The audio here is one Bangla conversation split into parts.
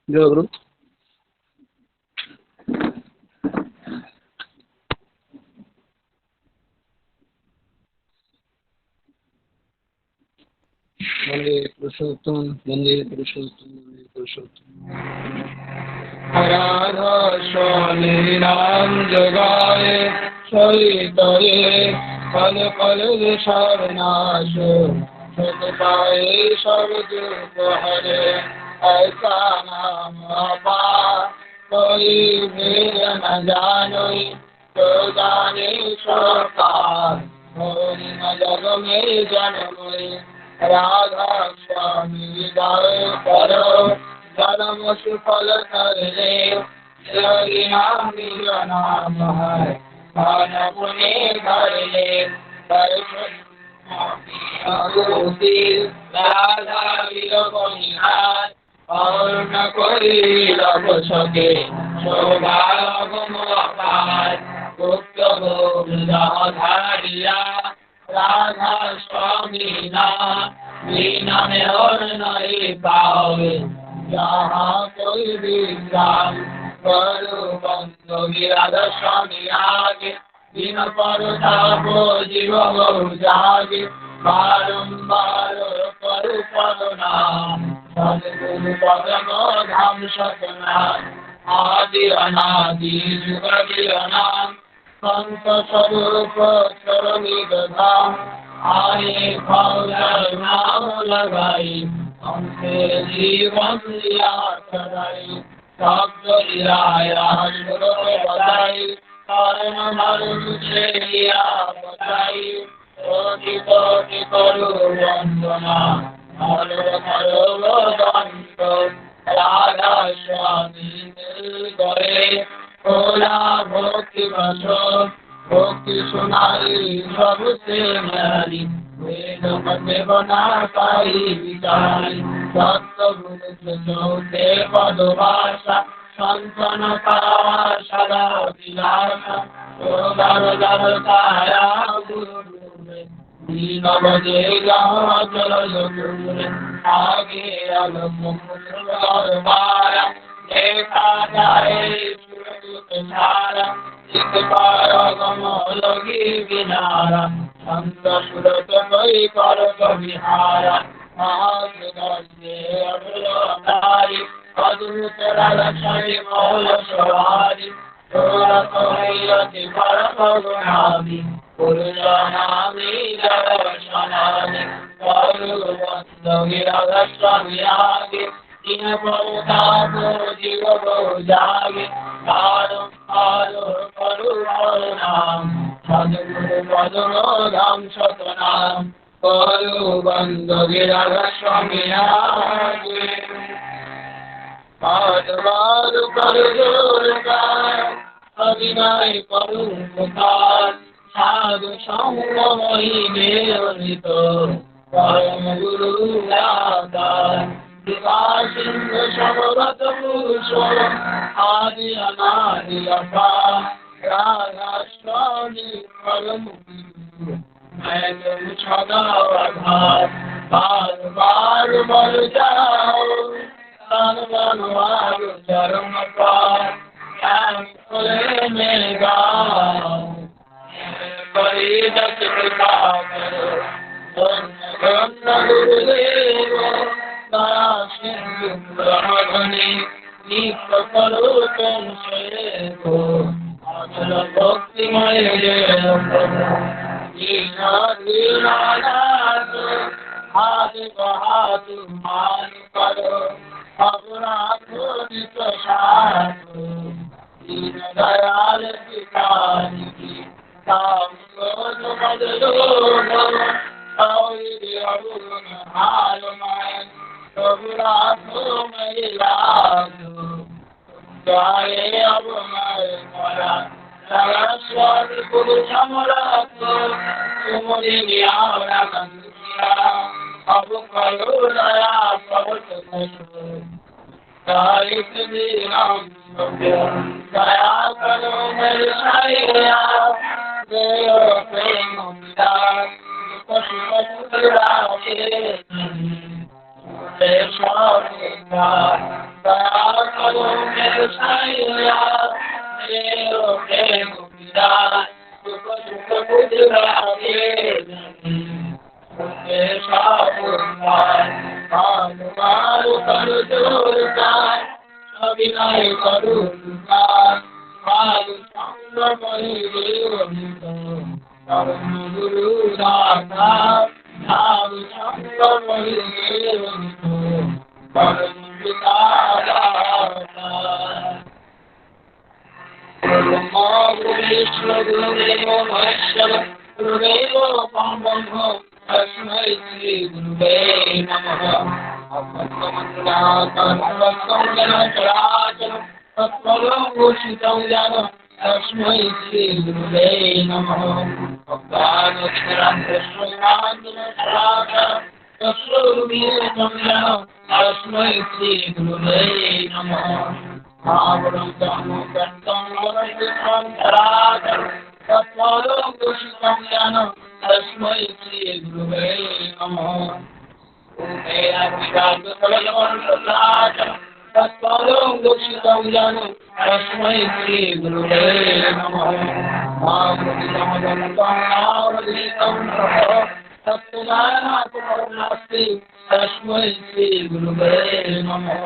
जय गुरु। वंदे पुरुषोत्तम, वंदे पुरुषोत्तम, वंदे पुरुषोत्तम। राधा स्वामी नाम जगाए सरितये पल पल विषारनाश सुख पाए सब दुख हरे। ऐसा नाम अपार कोई भेद न जानोई, तो जाने सरकार होरी न जग में जन्मोई। राधा स्वामी गाए करो जन्म सुफल करे, यही नाम मेरा नाम है मन पुण्य भरे। राधा विरह निहार और न कोई लभ सके, शोभा गुम अपार गुप्त धारिया। राधा स्वामी ना लीना में और नहीं पाओगे, जहाँ कोई भी काम करो बंदो। राधा स्वामी आगे दिन पर तापो जीव बहु जागे, बारंबार करो पदनाम सदगुरु पदम धाम सतना। आदि अनादि जुग नाम संत स्वरूप चरणी धाम। आए भाव नाम लगाई हमसे जीवन लिया कराई। शब्द लिया सुर बधाई कारण मरुन से लिया बधाई। कोटि कोटि करो वंदना हरो हरो दंड। राधा स्वामी मिल गए भोला भक्ति बसो, भक्ति सुनाई सबसे न्यारी। वेद पते बना पाई विचारी, सत्सगुरु से चौथे पद भाषा संतन का सदा विलासा। दर दर काया गुरु में दीन बजे जहाँ जल गुरु। आगे अलग माया देखा जाए सारा, इस पार गम लगी किनारा। संत सुरत कई कर विहारा, महारी अद्भुत रक्षणी मौल सवारी। गुणामी पुरुष नामी दर्शनानि स्वामी आगे दिन बहु जीव बहु जागे। करो नाम सदगुरु पदम धाम सतनाम। करो बंद गिरा स्वामी आगे बार कर जोर अभिनय करूं पुकार। साधु संग वही नियमित परम गुरु आधार। सिंह समरत पुरुष आदि अनादि अपार। राधा स्वामी परम गुरु मैं तुम सदा आधार। बार बार मर जाओ तन बनवार चरम पार। ज्ञान खोले मेरे गाँव बड़ी दस कृपा करो। गुरुदेव दया सिंधु ब्रह्मणि निप करो तुमसे को। अचल भक्तिमय दीनानाथ हाथ बहात मान करो। अपराधो नित साधु दीन दयाल पिताजी। काम क्रोध मद लोभ अवुण हाल मैं। अपराधो मैं लादो जाए अब मैं मरा। सरस्वती पुरुष समरथ तुमरी न्यारा कंदिया। अब करो दया बहुत करो तारिक दीनाम दया करो मेरे साईया। देव प्रेम मिला पशु पशु स्वामी दया करो मेरे साईया मेरे प्रेम पिता सुख सुख गुजरावे मेरे साबुमान हनुमान कर जोरदार अभिनय करुणा माल संग मही गुरु दाता नाम संग मही परम पिता दाता विष्णु गुरुदेव महेश्वर गुरुदेव ब्रह्म तस्मै श्री गुरुवे नमः अपद्मनाथं चराचरं तत्फलं घोषितं ज्ञानं तस्मै श्री गुरुवे नमः भक्तानक्षरं कृष्णनान्दनं चराचरं तत्स्वरूपं ज्ञानं तस्मै श्री गुरुवे नमः आवरं गन्तं वरं चराचरं तत्फलं घोषितं ज्ञानं तस्मै श्री गुरुवे नमः तत्फलं घोषितं ज्ञानं तस्मै श्री गुरुवे नमः तत्त्वज्ञानात्मनास्ति तस्मै श्री गुरुवे नमः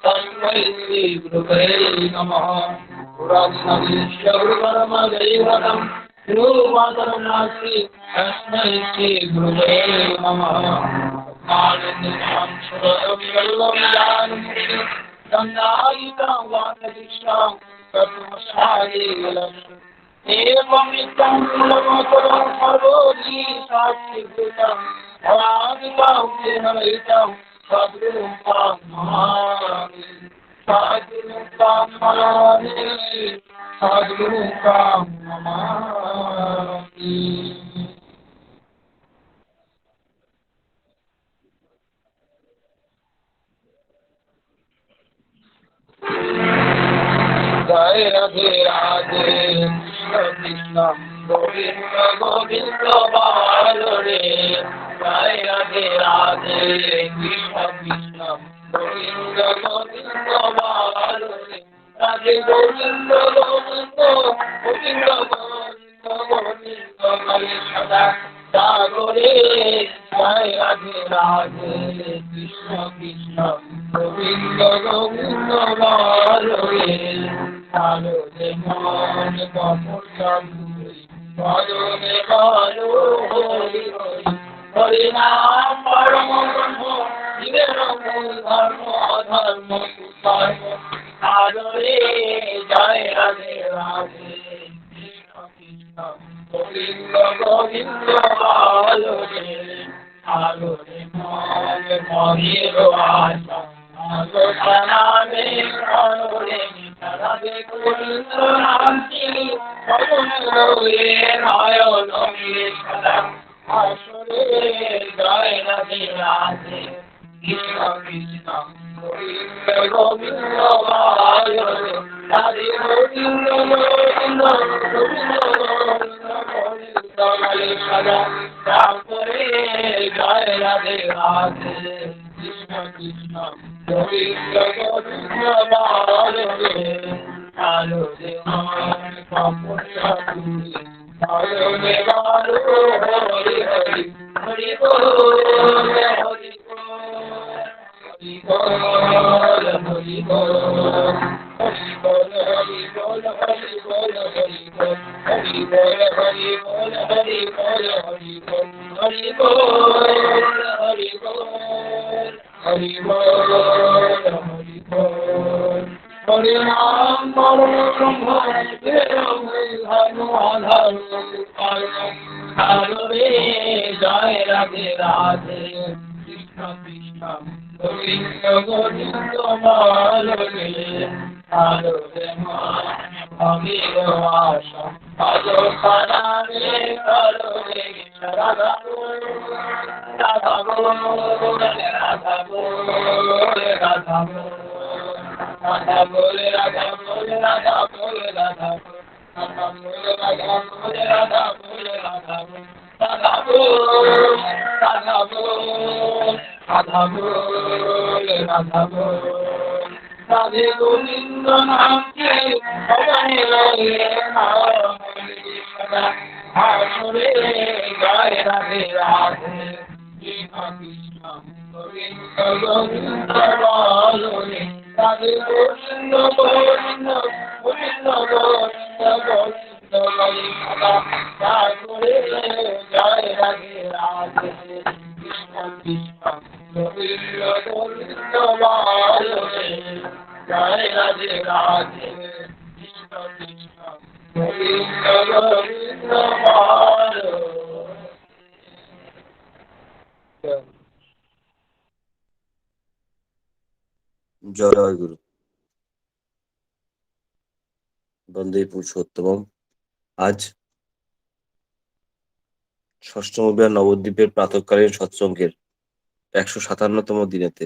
तस्मै श्री गुरुवे नमः पुराणीश्वरमदैवतं गुरुमातरं नास्ति तस्मै श्री गुरुवे नमः गंगायितां वानदिशां तत्त्वशालीलक्ष्मी एवमित्तं कुलमकरं सर्वोधि साक्षीभूतं भवादिकां केनलयितं सद्रूपां नमामि सद्रूपां नमामि सद्रूपां नमामि जय राधे राधे कृष्ण गोविंद गोविंद बालो रे जय राधे राधे कृष्ण कृष्ण गोविंद गोविंद बालो रे राधे गोविंद गोविंद गोविंद गोविंद गोविंद हरे सदा जागो रे जय राधे राधे कृष्ण कृष्ण गोविंद गोविंद बालो रे Halo de mon pamutam halo de halo hori hori hori naam paramo brahmo niveram dharmo adharmo sutarmo halo re jai radhe radhe krishna krishna govinda govinda halo de mon pamiro asa halo saname halo re Radhe Govinda Ramji, Govinda Nayana Mishra, Ashore Jai Radhe Radhe, Krishna Krishna, Govinda Govinda Hare, Radhe Govinda Govinda, Govinda Govinda Govinda Hare, Ashore Jai Radhe Radhe, Krishna Krishna. Govinda Govinda Hare Hare Devan Kapurshati Hare Devaro Hari Hari Hari Bol Hari Bol Hari Bol Hari Bol Hari Bol Hari Bol Hari Bol Hari Bol Hari Bol Hari Bol Hari Bol Hari Bol Hari Bol Hari Bol Hari Bol Hari Ram Hare Brahma Hare Hare Jai Radhe Radhe Krishna Krishna Govinda Govinda Hare Hare Amira Vasha Hare Sanare Hare Radha Radha Radha Radha Radha bole Radha bole Radha bole Radha Radha bole Radha bole Radha bole Radha bole Radha বল, রাধা বল, রাধা বল, রাধা বল। রাধে গোবিন্দ নামকে সবাই বলে হাসরে জয় রাধে রাধে। কৃষ্ণ গোবিন্দ গোবিন্দ বলে রাধে গোবিন্দ গোবিন্দ গোবিন্দ গোবিন্দ গোবিন্দ বলে হাসরে জয় রাধে রাধে। কৃষ্ণ কৃষ্ণ গোবিন্দ গোবিন্দ বলে জয় রাধে রাধে। কৃষ্ণ কৃষ্ণ গোবিন্দ গোবিন্দ বলে। জয় গুরু। বন্দে পুরুষোত্তমম। আজ ষষ্ঠম অভিয়ান নবদ্বীপের প্রাতঃকালীন সৎসঙ্গের 157তম দিনেতে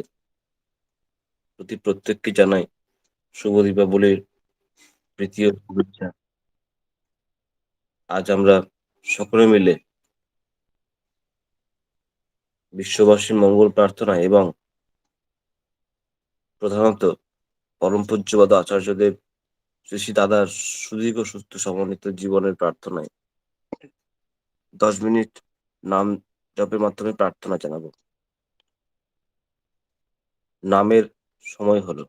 প্রত্যেককে জানাই শুভ দীপাবলির প্রীতি ও শুভেচ্ছা। আজ আমরা সকলে মিলে বিশ্ববাসীর মঙ্গল প্রার্থনা এবং প্রধানত পরম পূজ্যপাদ আচার্যদেব শ্রী শ্রী দাদার সুদীর্ঘ সুস্থ সমন্বিত জীবনের প্রার্থনায় 10 মিনিট নাম জপের মাধ্যমে প্রার্থনা জানাবো। নামের সময় হলো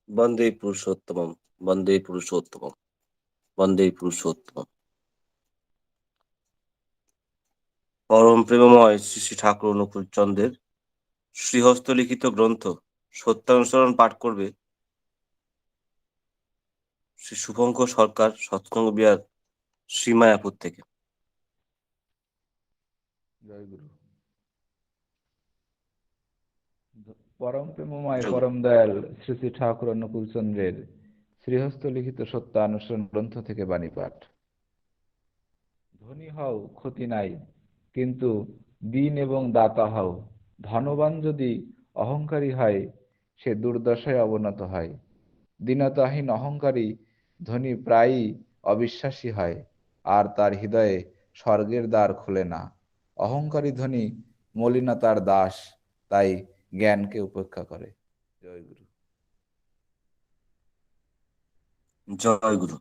বন্দে পুরুষোত্তমম, বন্দে পুরুষোত্তমম, বন্দে পুরুষোত্তমম। পরম প্রেমময় শ্রী শ্রী ঠাকুর অনুকূল চন্দ্রের শ্রীহস্ত লিখিত গ্রন্থ সত্যানুসরণ পাঠ করবে শ্রী শুভঙ্কর সরকার, সৎসঙ্গ বিহার, শ্রীমায়াপুর থেকে। জয় গুরু। পরম প্রেমময় জয় গুরু। পরম দয়াল শ্রী শ্রী ঠাকুর অনুকূল চন্দ্রের শ্রীহস্ত লিখিত সত্য অনুসরণ গ্রন্থ থেকে বাণী পাঠ। ধনী হও ক্ষতি নাই, কিন্তু দীন এবং দাতা হও। ধনবান যদি অহংকারী হয়, সে দুর্দশায় অবনত হয়। দীনতাহীন অহংকারী ধনী প্রায়ই অবিশ্বাসী হয়, আর তার হৃদয়ে স্বর্গের দ্বার খোলে না। অহংকারী ধনী মলিনতার দাস, তাই জ্ঞানকে উপেক্ষা করে। জয় গুরু। জয় গুরু।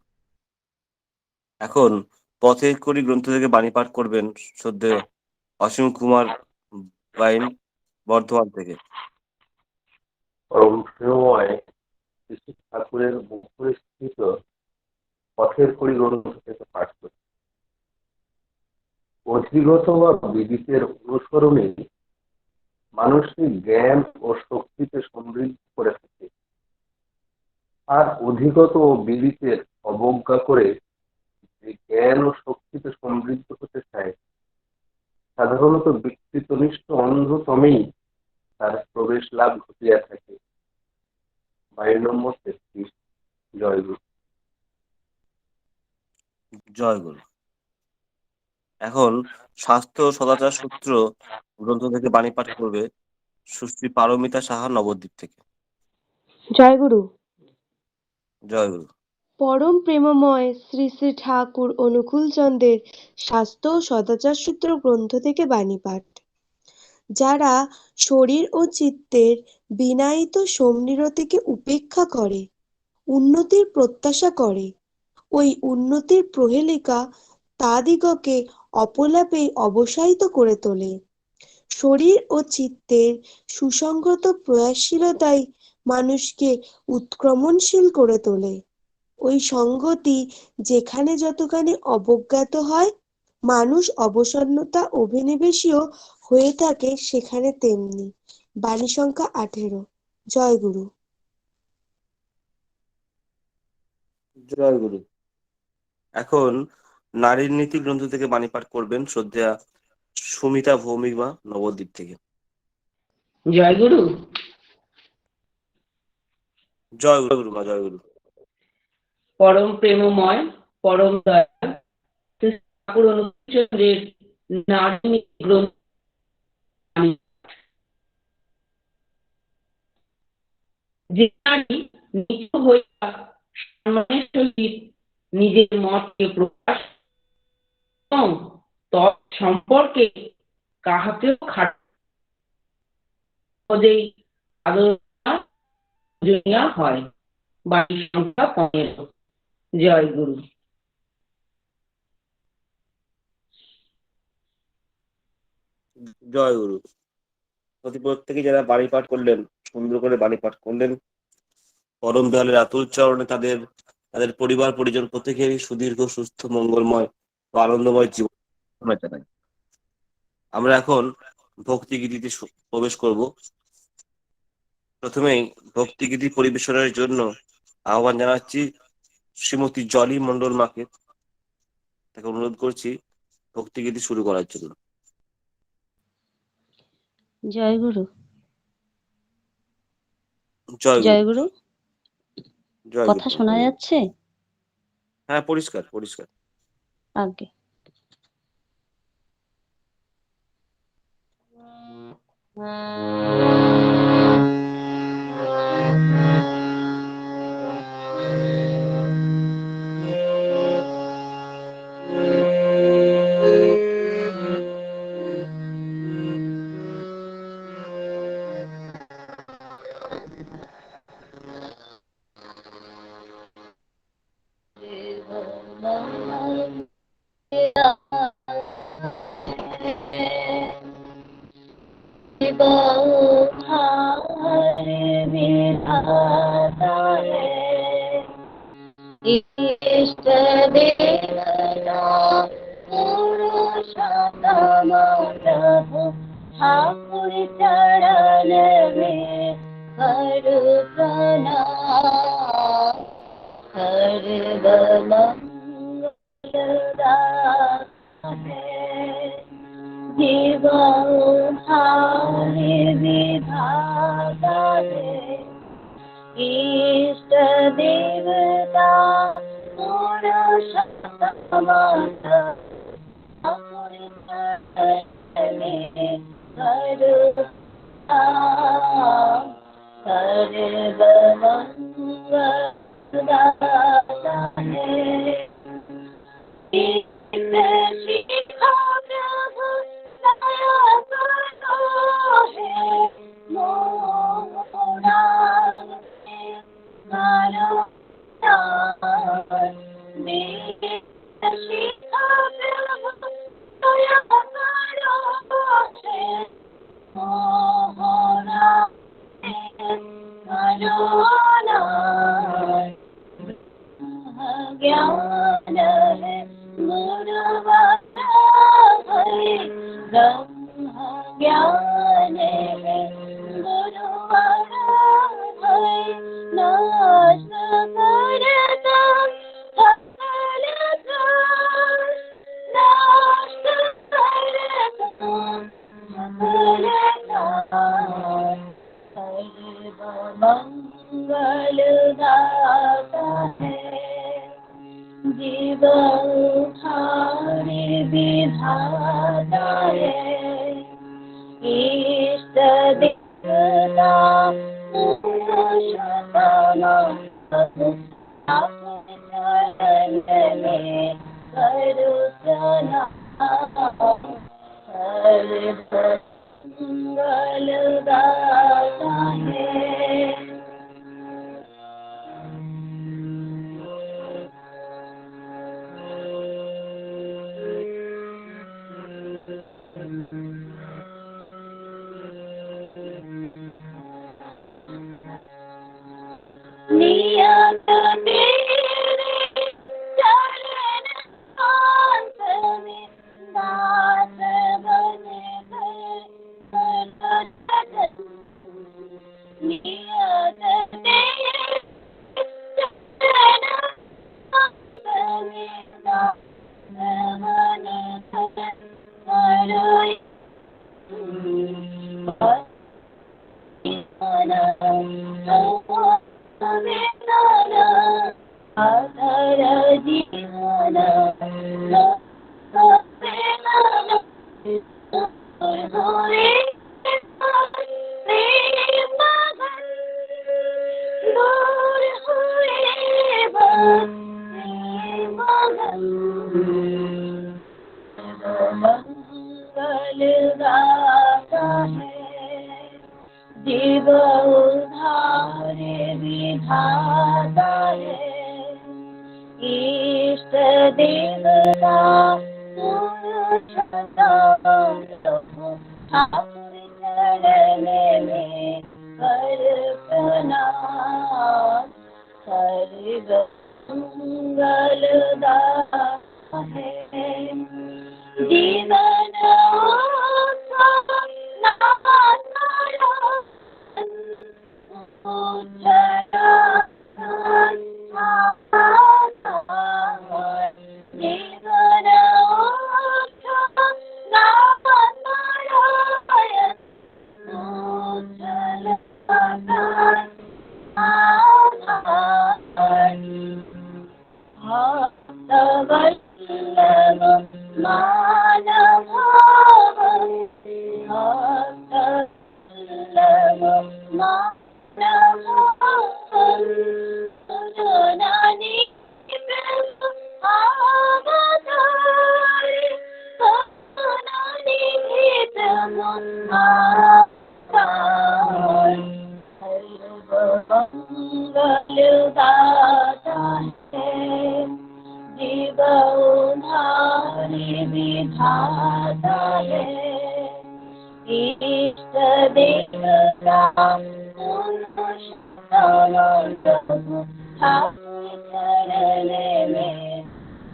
এখন পথের কড়ি গ্রন্থ থেকে বাণী পাঠ করবেন শ্রদ্ধেয় অসীম কুমার বাইন, বর্ধমান থেকে। পরম প্রেমময় শ্রী শ্রী ঠাকুরের মুখস্থিত পথের কড়ি গ্রন্থ থেকে পাঠ করি। অধিগত বা বিদিতের অনুসরণে মানুষকে জ্ঞান ও শক্তিতে সমৃদ্ধ করে থাকে, আর অধিগত ও বিদিতের অবজ্ঞা করে যে জ্ঞান ও শক্তিতে সমৃদ্ধ হতে চায়, সাধারণত বিকৃতনিষ্ঠ অন্ধতমেই তার প্রবেশ লাভ ঘটিয়া থাকে। 22 নম্বর 33। জয় গুরু। জয় গুরু। এখন স্বাস্থ্য সদাচার সূত্র গ্রন্থ থেকে বাণী পাঠ করবে সুশ্রী পারমিতা সাহা, নবদ্বীপ থেকে। জয় গুরু। জয় গুরু। পরম প্রেমময় শ্রী শ্রী ঠাকুর অনুকূল চন্দ্রের স্বাস্থ্য ও সদাচার সূত্র গ্রন্থ থেকে বাণী পাঠ। যারা শরীর ও চিত্তের বিনায়িত সমনিরতিকে উপেক্ষা করে, উন্নতির প্রত্যাশা করে, ওই উন্নতির প্রহেলিকা তাদিগকে অপলাপে অবসায়িত করে তোলে। শরীর ও চিত্তের সুসংগত প্রয়াসশীলতাই মানুষকে উৎক্রমণশীল করে তোলে। ওই সঙ্গতি যেখানে যতখানি অবজ্ঞাত হয়, মানুষ অবসন্নতা অভিনিবেশীয় হয়ে থাকে সেখানে তেমনি। বাণী সংখ্যা 18। জয় গুরু। জয় গুরু। এখন নারীর নীতি গ্রন্থ থেকে বাণী পাঠ করবেন শ্রদ্ধা সুমিতা ভৌমিকমা, নবদ্বীপ থেকে। জয় গুরু। জয় গুরু মা, জয় গুরু। পরম প্রেমময় পরম দয়াল শ্রী ঠাকুর অনুকূল চন্দ্রের নারী নীতি গ্রন্থ। যে নারী নিচু হইয়া সম্মানের সহিত নিজের মতকে প্রকাশ এবং তৎ সম্পর্কে কাহাকেও খাটেই আলোচনা জনিয়া হয়। বাণী সংখ্যা 15। জয় গুরু। জয় গুরু। প্রত্যেকে যারা বাণী পাঠ করলেন, সুন্দর করে বাণী পাঠ করলেন, পরম দয়ালের আতুল চরণে তাদের তাদের পরিবার পরিজন প্রত্যেকেরই সুদীর্ঘ, সুস্থ, মঙ্গলময় ও আনন্দময় জীবন জানাই। আমরা এখন ভক্তিগীতিতে প্রবেশ করব। প্রথমেই ভক্তিগীতি পরিবেশনের জন্য আহ্বান জানাচ্ছি শ্রীমতী জলি মন্ডল মাকে। তাকে অনুরোধ করছি ভক্তিগীতি শুরু করার জন্য। জয় গুরু। জয় জয় গুরু। গুরু। জয় কথা গুরু। শোনা যাচ্ছে? হ্যাঁ, পরিষ্কার পরিষ্কার। আগে है। इष्ट देवता पुरुषोत्तम प्रभु ठाकुर चरण में करो प्रणाम। सर्वमंगलदाता है, जीवोद्धारी विधाता है। इष्ट देवता पुरुषोत्तम ठाकुर चरण में करो प्रणाम। सर्वमंगलदाता है। शिखा प्रभु दया करो है, मोरा करो शिखा प्रभु दया करो है, मोरा ज्ञान है गुरुवाता है, ब्रह्म ज्ञान है गुरुवाता है। नाश करता सकल दोष, नाश करता सकल दोष। सर्वमंगलदाता है, जीवोद्धारी विधाता है। इष्ट देवता पुरुषोत्तम प्रभु ठाकुर चरण में करो प्रणाम। सर्वमंगलदाता है। नियत तेरे चरण कांत में दास बने गए। नियत तेरे चरण कांत में दास बने गए। अधर जीवन मंगलदाता है, जीवोद्धारी विधाता है। इष्ट देवता पुरुषोत्तम प्रभु ठाकुर चरण में कर प्रणाम। सर्वमंगलदाता है, जीवन मंगलदाता है, जीवोद्धारी विधाता है। इष्ट देवता पुरुषोत्तम समर्पण चरण में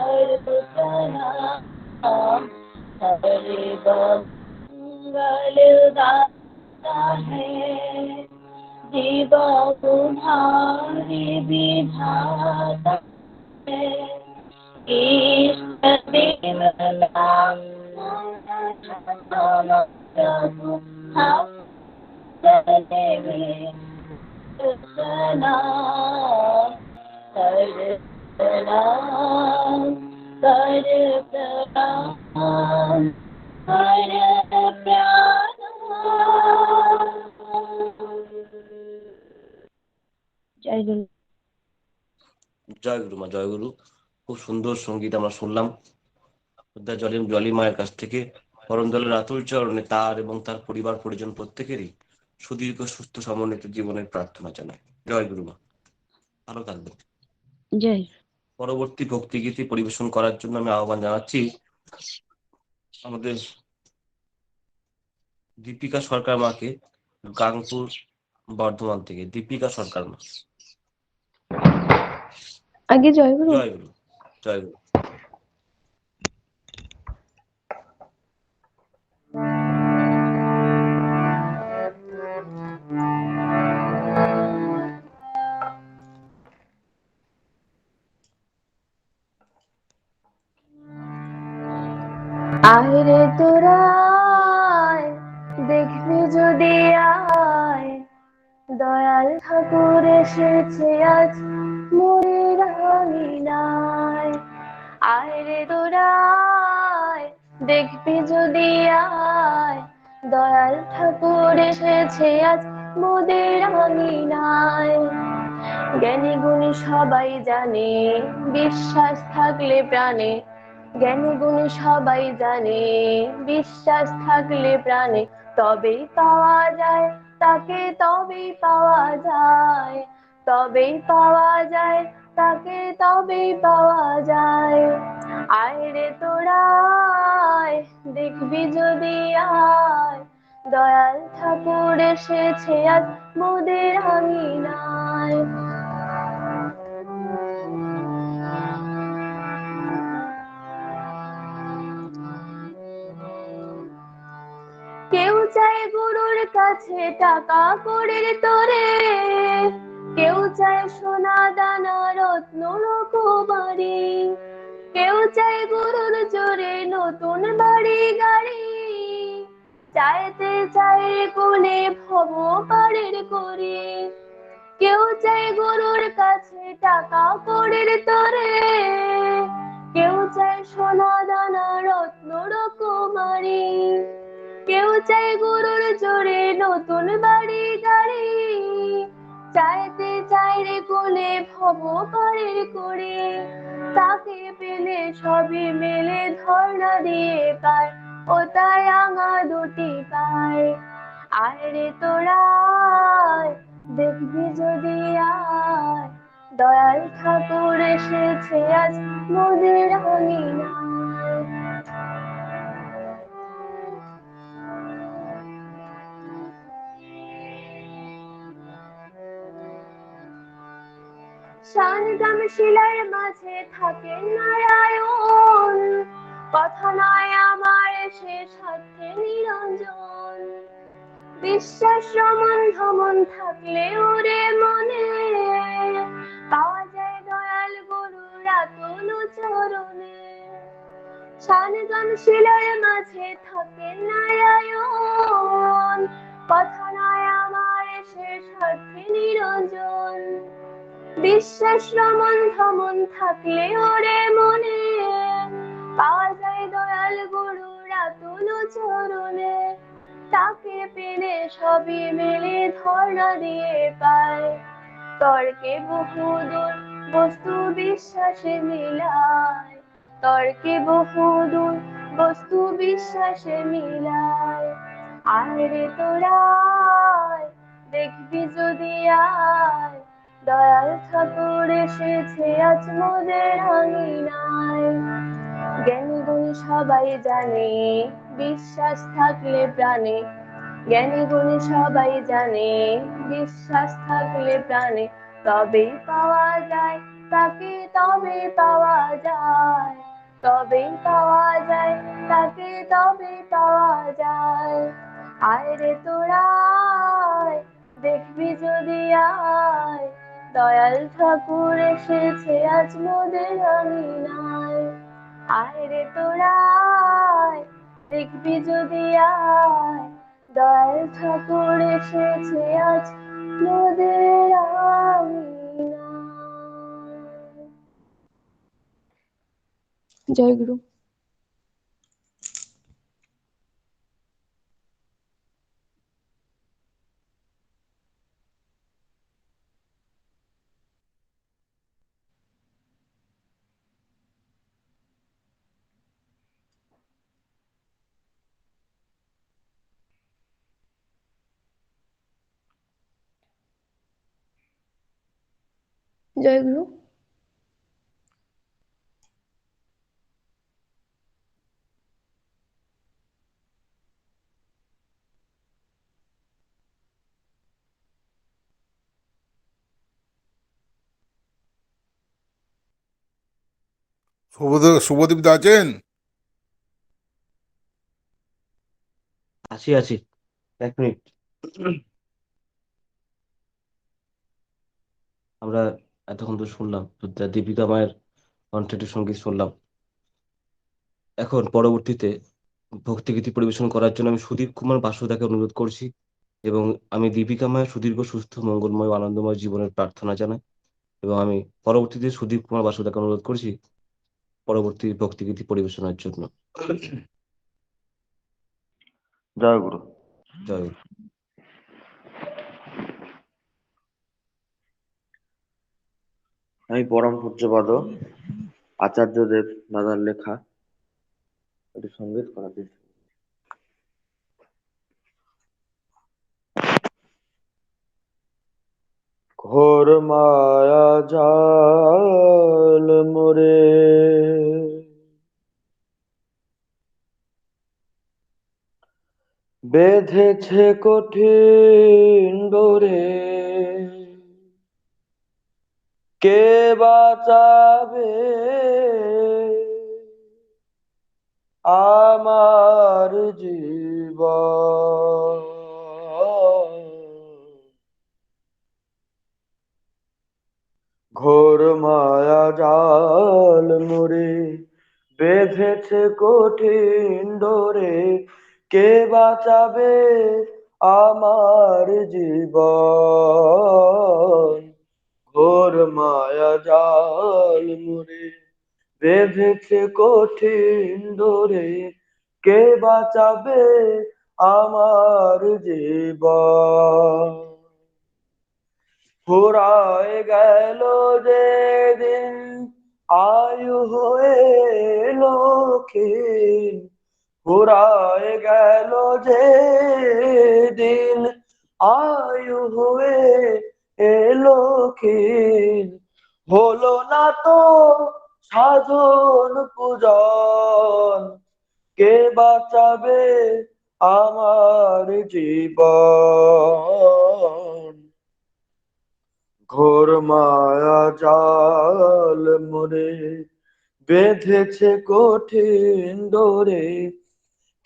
अर्पणा हरि मंगल दाता है जीवा तुम्हारी विधाता है इष्ट विमला प्रभु हम देवे प्रणाम कर प्रणाम कर प्रणाम कर प्रणाम। জয় গুরু। জয় গুরু মা, জয় গুরু। খুব সুন্দর সঙ্গীত আমরা শুনলাম জলি মায়ের কাছ থেকে। পরম দয়ালের আতুল চরণে তার এবং তার পরিবার পরিজন প্রত্যেকেরই সুদীর্ঘ সুস্থ সমন্বিত জীবনের প্রার্থনা জানাই। জয় গুরু মা, ভালো থাকবেন। জয়। পরবর্তী ভক্তিগীতি পরিবেশন করার জন্য আমি আহ্বান জানাচ্ছি আমাদের দীপিকা সরকার মাকে, গাংপুর বর্ধমান থেকে। দীপিকা সরকার মা। আগে জয় গুরু। জয় গুরু, জয় গুরু। আয় রে তোরা আয়, দেখবি যদি আয়, দয়াল ঠাকুর এসেছে আজ মোরের আঙিনায়। আয় রে তোরা আয়, দেখবি যদি আয়, দয়াল ঠাকুর এসেছে আজ মোদের আঙিনায়। জ্ঞানী গুণী সবাই জানে, বিশ্বাস থাকলে প্রাণে, জ্ঞানী গুণী সবাই জানে, বিশ্বাস থাকলে প্রাণে, তবেই পাওয়া যায় তাকে, তবেই পাওয়া যায়, তবেই পাওয়া যায় তাকে, তবেই পাওয়া যায়। আয় রে তোরা আয়, দেখবি যদি আয়, দয়াল ঠাকুর এসেছে আজ মোদের আঙিনায়। কেউ চায় গুরুর কাছে টাকা কড়ির তোরে, কেউ চায় সোনা দানা রত্ন রকমারি, কেউ চায় গুরুর জোরে নতুন বাড়ি গাড়ি, চাইতে চায় কোণে ভব পারের করে। কেউ চায় গুরুর কাছে টাকা কড়ির তোরে, কেউ চায় সোনা দানা রত্ন রকমারি, কেউ চায় গুরুর জোরে নতুন বাড়ি গাড়ি, চাইতে চায় রে কোলে ভব পারের করে। তাকে পেলে সবই মেলে ধর্ণা দিয়ে পায়, ও তাই আঙা দুটি পায়। আয় রে তোরা আয়, দেখবি যদি আয়, দয়াল ঠাকুর এসেছে আজ মোদের আঙিনায়। শানদাম শিলার মাঝে থাকে নারায়ণ, কথা নয় আমার সে সাথে নিরঞ্জন। বিশ্বাস রমন ধমন থাকলে ওরে মনে, পাওয়া যায় দয়াল গুরুর আতুল চরণে। শানদাম শিলার মাঝে থাকে নারায়ণ, কথা নয় আমার সে সাথে নিরঞ্জন। বিশ্বাস রমন ধমন থাকলে ওরে মনে, পাওয়া যায় দয়াল গুরুর আতুল চরণে। তাকে পেলে সবই মেলে ধর্ণা দিয়ে পায়, তর্কে বহুদূর বস্তু বিশ্বাসে মিলায়, তর্কে বহুদূর বস্তু বিশ্বাসে মিলায়। আয় রে তোরা আয়, দেখবি যদি আয়, দয়াল ঠাকুর এসেছে আজ মোদের আঙিনায়। জ্ঞানী গুণী সবাই জানে, বিশ্বাস থাকলে প্রাণে, জ্ঞানী গুণী সবাই জানে, বিশ্বাস থাকলে প্রাণে তবেই পাওয়া যায় তাকে, তবেই পাওয়া যায়, তবেই পাওয়া যায় তাকে, তবেই পাওয়া যায়। আয় রে তোরা আয়, দেখবি যদি আয়, দয়াল ঠাকুর এসেছে আজ মোদের আঙিনায়। আয় রে তোরা আয়, দেখবি যদি আয়, দয়াল ঠাকুর এসেছে আজ মোদের আঙিনায়। জয় গুরু। জয় গুরু। শুভদীপ দা আছেন? আছি আছি, এক মিনিট। আমরা এতক্ষণ তো শুনলাম দীপিকা মায়ের কণ্ঠে একটু সঙ্গীত শুনলাম। এখন পরবর্তীতে ভক্তিগীতি পরিবেশন করার জন্য আমি সুদীপ কুমার বাসুদাকে অনুরোধ করছি, এবং আমি দীপিকা মায়ের সুদীর্ঘ সুস্থ মঙ্গলময় ও আনন্দময় জীবনের প্রার্থনা জানাই, এবং আমি পরবর্তীতে সুদীপ কুমার বাসুদাকে অনুরোধ করছি পরবর্তী ভক্তিগীতি পরিবেশনার জন্য। জয় গুরু। জয় গুরু। আমি পরম পূজ্যপাদ আচার্যদেব দাদার লেখা একটি সঙ্গীত করা দিয়েছি। ঘোর মায়া জাল মোরে বেঁধেছে কঠিন ডোরে, কে বাঁচাবে আমার জীবন। ঘোর মায়া জাল মোরে বেঁধেছে কঠিন ডোরে, কে বাঁচাবে আমার জীবন। ঘোর মায়া জাল মোরে বেঁধেছে কঠিন ডোরে, কে বাঁচাবে আমার জীবন। ফুরায় গেল যে দিন আয়ু হয়ে লক্ষীন, ফুরায় গেল যে দিন আয়ু হয়ে লক্ষীন, হলো না তো সাধন পূজন, কে বাঁচাবে আমার জীবন। ঘোর মায়া জাল মোরে বেঁধেছে কঠিন ডোরে,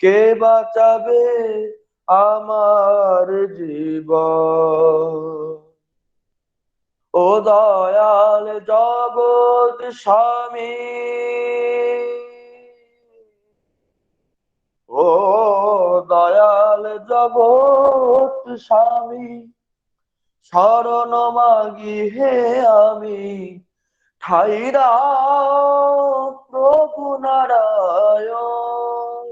কে বাঁচাবে আমার জীবন। ও দয়াল জগৎ স্বামী, ও দয়াল জগৎ স্বামী, শরণ মাগি হে আমি ঠাই দাও প্রভু নারায়ণ।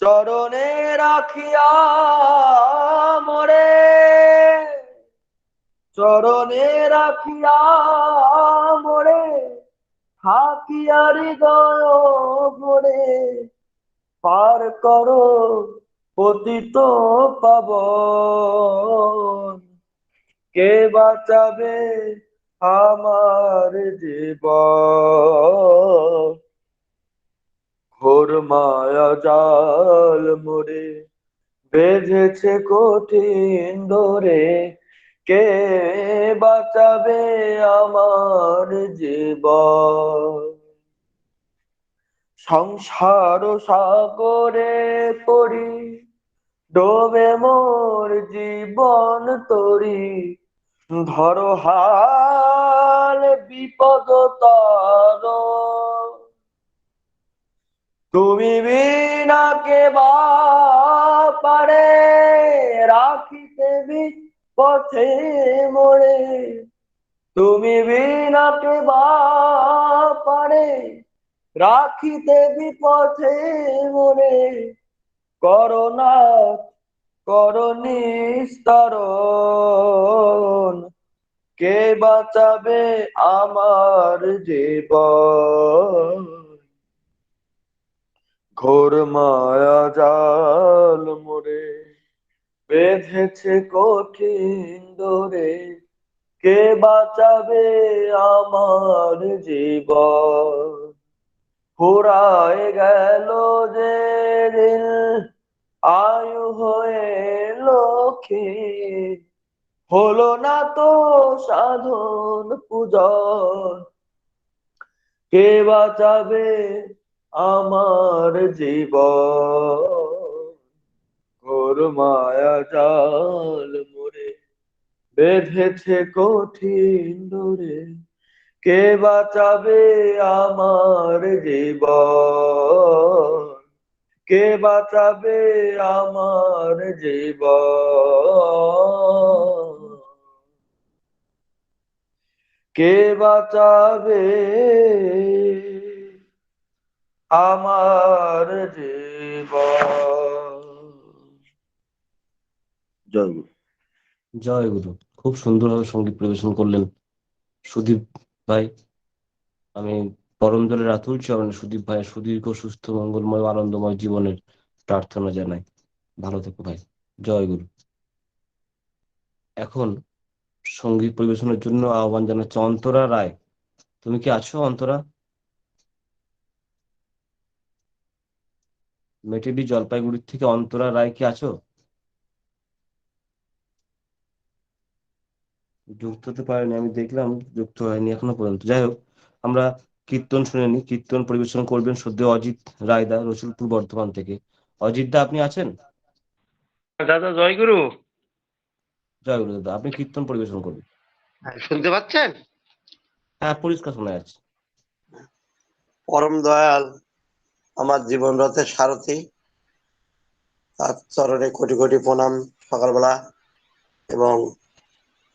চরণে রাখিয়া মোরে, চরণে রাখিয়া মোরে, থাকিয়া হৃদয় ভরে, পার করো পতিত পাবন, কে বাঁচাবে আমার জীবন। ঘোর মায়া জাল মোরে বেঁধেছে কঠিন ধরে, কে বাঁচাবে আমার জীবন? সংসার সাগরে পড়ি, ডোবে মোর জীবন তরি, ধরো হাল বিপদ তার, তুমি বিনা কে বা পারে রাখিতে পথে মোড়ে, তুমি বিনা কে বা পারে রাখিতে বিপথে মোরে, করোনা করুণিস্তরণ, কে বাঁচাবে আমার জীবন? ঘোর মায়া জাল মোরে বেঁধেছে কঠিন ধরে, কে বাঁচাবে আমার জীবন? ফুরায় গেল যে দিন আয়ু হয়ে লক্ষ্মী, হলো না তো সাধন পূজন, কে বাঁচাবে আমার জীবন? ঘোর মায়া জাল মোরে বেঁধেছে কঠিন ধরে, কে বাঁচাবে আমার জীবন? কে বাঁচাবে আমার জীবন? কে বাঁচাবে আমার জীবন? জয় গুরু। জয় গুরু। খুব সুন্দরভাবে সঙ্গীত পরিবেশন করলেন সুদীপ ভাই। আমি পরম দলের আতুল চরণে সুদীপ ভাইয়ের সুদীর্ঘ সুস্থ মঙ্গলময় আনন্দময় জীবনের প্রার্থনা জানাই। ভালো থেকো ভাই। জয় গুরু। এখন সঙ্গীত পরিবেশনের জন্য আহ্বান জানাচ্ছে অন্তরা রায়। তুমি কি আছো অন্তরা? মেটেলি জলপাইগুড়ির থেকে অন্তরা রায় কি আছো? যুক্ত হতে পারেনি, আমি দেখলাম যুক্ত হয়নি এখনো পর্যন্ত। যাই হোক, আমরা কীর্তন শুনে নি। কীর্তন পরিবেশন করবেন সদ্য অজিত রায়দা, রসুলপুর বর্ধমান থেকে। অজিত দা, আপনি আছেন? দাদা জয়গুরু। জয় গুরু দাদা, আপনি কীর্তন পরিবেশন করবেন। শুনতে পাচ্ছেন? হ্যাঁ, পরিষ্কার শোনা যাচ্ছে। পরম দয়াল আমার জীবন রথের সারথি, তার চরণে কোটি কোটি প্রণাম সকালবেলা। এবং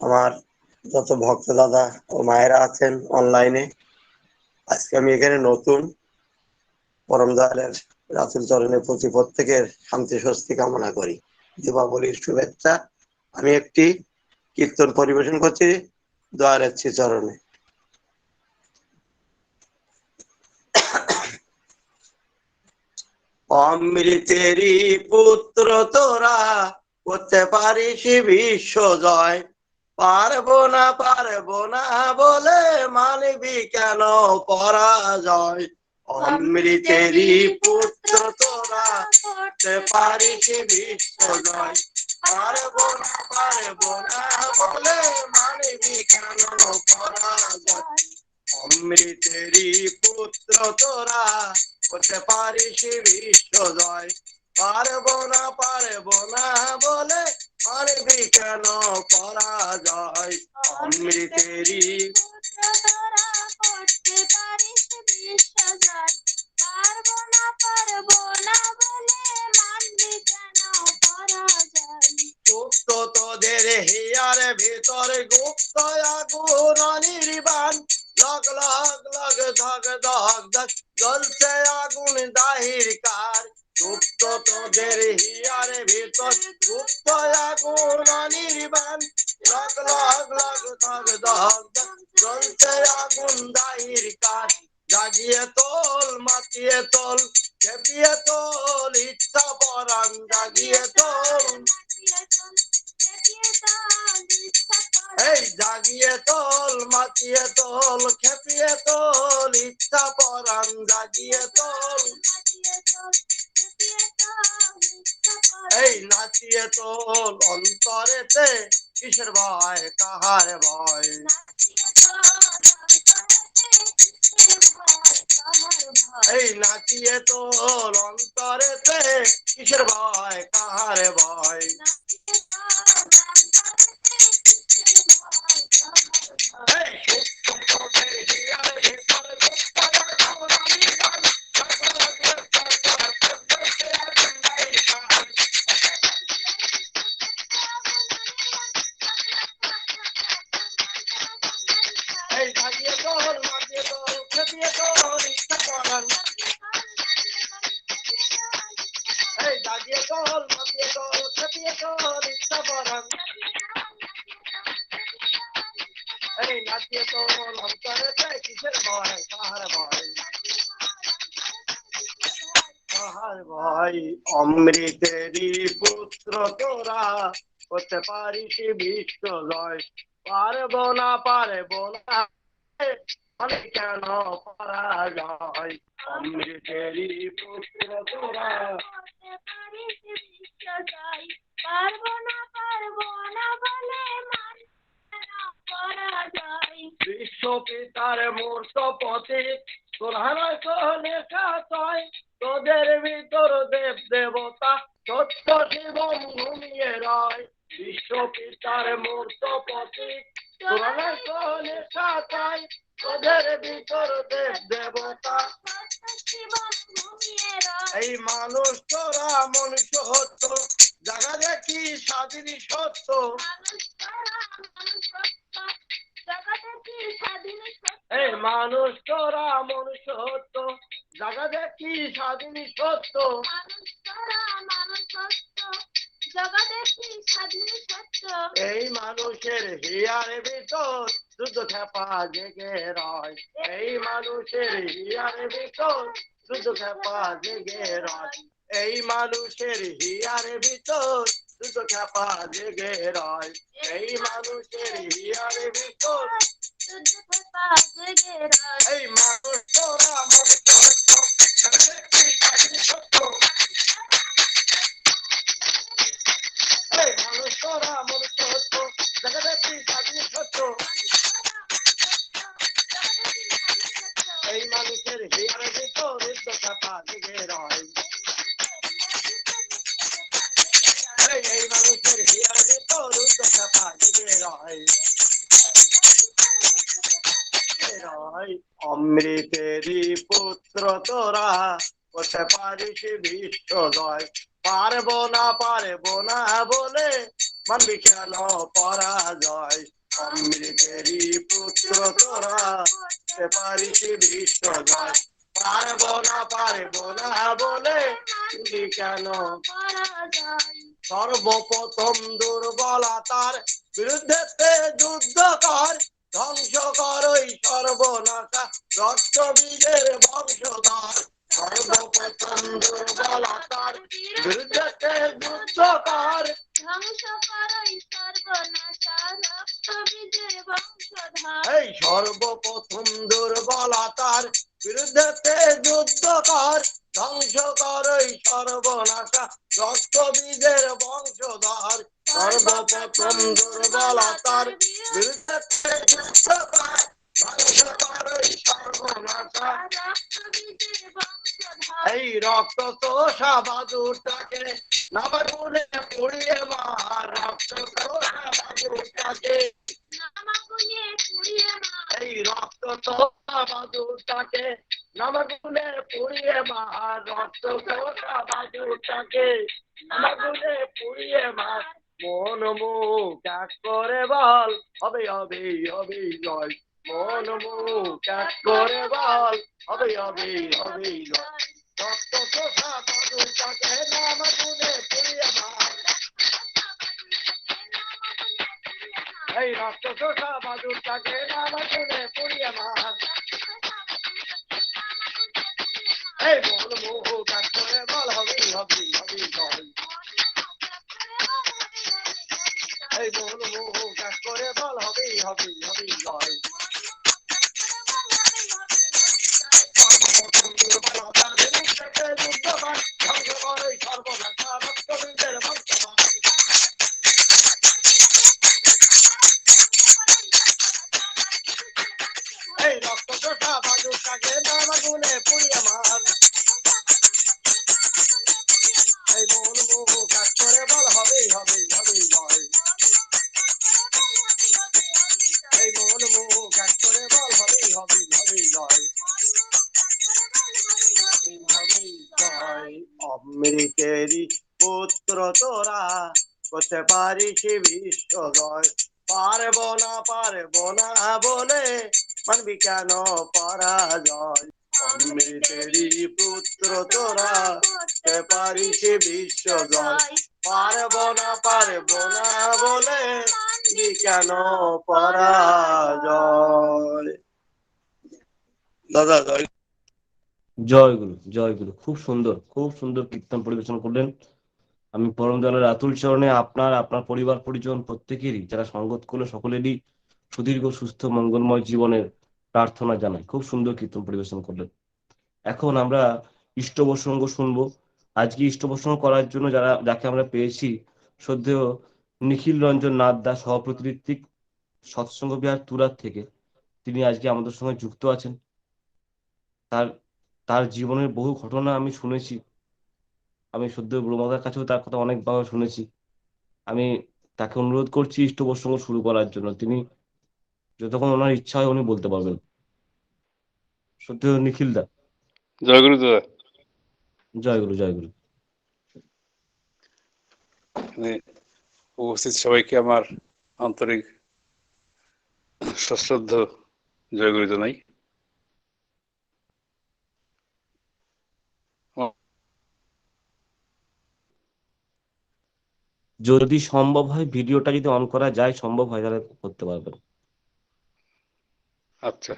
আমার যত ভক্ত দাদা ও মায়েরা আছেন অনলাইনে, আজকে আমি এখানে নতুন। পরম দয়ালের রাতুল চরণের প্রতি প্রত্যেকের শান্তি স্বস্তি কামনা করি। দীপাবলির শুভেচ্ছা। আমি একটি কীর্তন পরিবেশন করছি দয়ালের শ্রীচরণে। অমৃতেরই পুত্র তোরা, করতে পারিস বিশ্ব জয়, পারবো না বলে মানবি কেন পরাজয়? অমৃতেরই পুত্র তোরা, করতে পারিস বিশ্ব জয়, পারবো না বলে মানবি কেন পরাজয়? অমৃতেরই পুত্র তোরা, করতে পারিস বিশ্ব জয়, পারবো না বলে পারবি কেন পরাজয়? অমৃতেরই পুত্র তোরা, করতে পারিস বিশ্ব জয়, পারবো না বলে মানবি কেন পরাজয়? গুপ্ত তোদের হিয়ার ভিতর, গুপ্ত আগুন অনির্বাণ, লগ লগ লগ ধগ ধগ ধগ জ্বলছে আগুন দাহির কার। গুপ্ত তোদের হিয়ার ভিতর, গুপ্ত আগুন অনির্বাণ, লগ লগ লগ ধগ ধগ ধগ জ্বলছে আগুন দাহির কার। জাগিয়ে তোল মাতিয়ে তোল, খেপিয়ে তোল ইচ্ছা পরাণ, জাগিয়ে তোল এই জাগিয়ে তোল মাতিয়ে তোল, খেপিয়ে তোল ইচ্ছা পরাণ, জাগিয়ে তোল এই নাচিয়ে তোল অন্তরেতে কিসের ভয় কাহার ভয় এই নাচিয়ে তোল অন্তরেতে কিসের ভয় কাহার ভয় এই নাচিয়ে তোল নাচিয়ে তোল খেপিয়ে তোল ইচ্ছা করান এই নাচিয়ে তোল নাচিয়ে তোল খেপিয়ে তোল ইচ্ছা করান এই নাচিয়ে তোল অন্তরেতে কিসের ভয় কাহার ভয় কাহার ভয় অমৃতেরই পুত্র তোরা করতে পারিস বিষ্ট জয় পারবো না মানে কেন পরাজয় অমৃতেরই পুত্র তোরা পারবো না বলে বিশ্ব পিতার মূর্ত প্রতীক তোরা লেখা চাই তোদের ভিতর দেব দেবতা সত্য শিবম ঘুমিয়ে রয় বিশ্ব পিতার মূর্ত প্রতীক তোরা লেখা চাই তোদের ভিতর দেব দেবতা এই মানুষ তোরা মনুষ্য হত জায়গা দেখি স্বাধীন সত্য এই মানুষ তোরা মনুষ্য হত জায়গা দেখি স্বাধীন সত্য এই মানুষের হিয়ার ভিতর যুদ্ধ খেপা জেগে রয় এই মানুষের হিয়ার ভিতর যুদ্ধ খেপা জেগে রয় এই মানুষের হিয়ার ভিতর যুদ্ধ খেপা জেগে রয় এই মানুষের হিয়ার ভিতর এই মানুষ তোরা মনুষ্য এই মানুষ তোরা মনুষ্য হত দেখা দেখি স্বাধীন সত্য এই মানুষের হিয়ার ভিতর যুদ্ধ খেপা জেগে রয় এই মানুষের হিয়ার ভিতর যুদ্ধ খেপা জেগে রয় অমৃতেরই পুত্র তোরা করতে পারিস বিশ্ব জয় পারবো না বলে মানবি কেন পরাজয় অমৃতেরই পুত্র তোরা করতে পারিস বিশ্ব জয় পারবো না বলে মানবি কেন সর্বপ্রথম দুর্বলতার বিরুদ্ধে যুদ্ধ কর ধ্বংস করই সর্বনাশা রক্ত বীজের বংশধর সর্বপ্রথম দুর্বলতার বিরুদ্ধে যুদ্ধ কর ধ্বংস করই সর্বনাশা রক্ত বীজের বংশধর এই সর্বপ্রথম দুর্বলতার বিরুদ্ধে যুদ্ধ কর ধ্বংস করই সর্বনাশা রক্ত বীজের বংশধর সর্বপ্রথম দুর্বলতার বিরুদ্ধে যুদ্ধ কর ধ্বংস করই সর্বনাশা এই রক্ত তোষা বাদুরটাকে নামাগুনে পুড়িয়ে মার রক্ত তোষা বাদুরটাকে এই রক্ত তোষা বাদুরটাকে নামাগুনে পুড়িয়ে মার রক্ত তোষা বাদুরটাকে নামাগুনে পুড়িয়ে মার মন মুখ এক করে বল হবে জয় মন মুখ এক করে বল হবে জয় রক্ত তোষা বাদুরটাকে নামাগুনে পুড়িয়ে মার এই রক্ত তোষা বাদুরটাকে নামাগুনে পুড়িয়ে মার এই মন মুখ এক করে বল হবে জয় এই মন মুখ এক করে বল হবে জয় সর্বনাশা রক্ত পুরি আমার এই মন মুখ কাজ করে বল হবেই হবেই হবেই জয় এই মন মুখ কাজ করে বল হবেই হবেই হবেই জয় অমৃতেরই পুত্র তোরা করতে পারিস বিশ্ব জয় পারব না বলে মানবি কেন পরাজয় অমৃতেরই পুত্র তোরা করতে পারিস বিশ্ব জয় পারব না বলে মানবি কেন পরাজয়। দাদা জয় জয় গুরু, খুব সুন্দর কীর্তন পরিবেশন করলেন। আমি পরম দয়ালের আতুল চরণে আপনার পরিবার পরিজন প্রত্যেকেরই যারা সঙ্গত করলো সকলেরই সুদীর্ঘ সুস্থ মঙ্গলময় জীবনের প্রার্থনা জানাই। খুব সুন্দর কীর্তন পরিবেশন করলেন। এখন আমরা ইষ্ট প্রসঙ্গ শুনবো। আজকে ইষ্ট প্রসঙ্গ করার জন্য যাকে আমরা পেয়েছি, শ্রদ্ধেয় নিখিল রঞ্জন নাথ দাস, সহপ্রতিনিধিক সৎসঙ্গ বিহার তুরাত থেকে। তিনি আজকে আমাদের সঙ্গে যুক্ত আছেন। তার জীবনের বহু ঘটনা আমি শুনেছি। আমি শ্রদ্ধেয় ব্রহ্মদার কাছেও তার কথা অনেকবার শুনেছি। আমি তাকে অনুরোধ করছি ইষ্ট প্রসঙ্গ শুরু করার জন্য। তিনি যতক্ষণ ওনার ইচ্ছা হয় উনি বলতে পারবেন। শ্রদ্ধেয় নিখিল দা। জয় গুরু দাদা। জয় গুরু। উপস্থিত সবাইকে আমার আন্তরিক সশ্রদ্ধ জয় গুরু জানাই। যদি সম্ভব হয় ভিডিওটা যদি অন করা যায়, সম্ভব হয় তাহলে করতে পারবেন। আচ্ছা,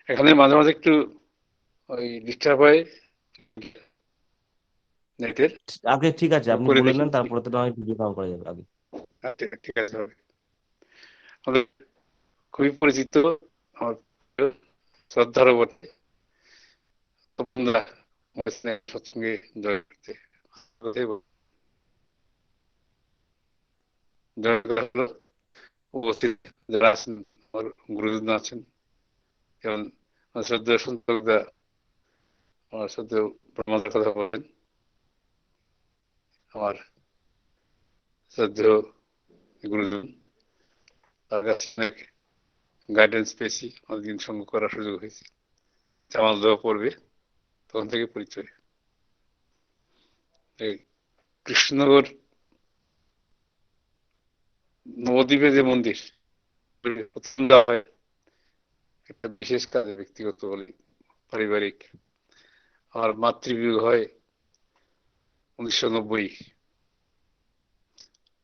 এখানে মাঝে মাঝে একটু ওই ডিস্টার্ব হয় নেটের। আগে ঠিক আছে, আপনি বলে নেন, তারপরে তো নয় ভিডিওটা অন করা যাবে আগে। ঠিক আছে, আমাদের খুবই পরিচিত, আমার শ্রদ্ধারও বটে সৎসঙ্গে জয় করতে উপস্থিত যারা আছেন, আমার গুরুজন আছেন, যেমন শ্রদ্ধেয় সন্তোষদা, আমার শ্রদ্ধেয় ব্রহ্মাদার কথা বলেন, আমার শ্রদ্ধেয় গুরুজন, তার কাছে অনেক গাইডেন্স পেয়েছি, অনেকদিন সঙ্গ করার সুযোগ হয়েছে। জামাল দেওয়া পড়বে তখন থেকে পরিচয়। কৃষ্ণনগর নবদ্বীপে যে মন্দির পছন্দ হয় একটা বিশেষ কাজে, ব্যক্তিগত বলি পারিবারিক। আমার মাতৃবিয়োগ হয় 1990।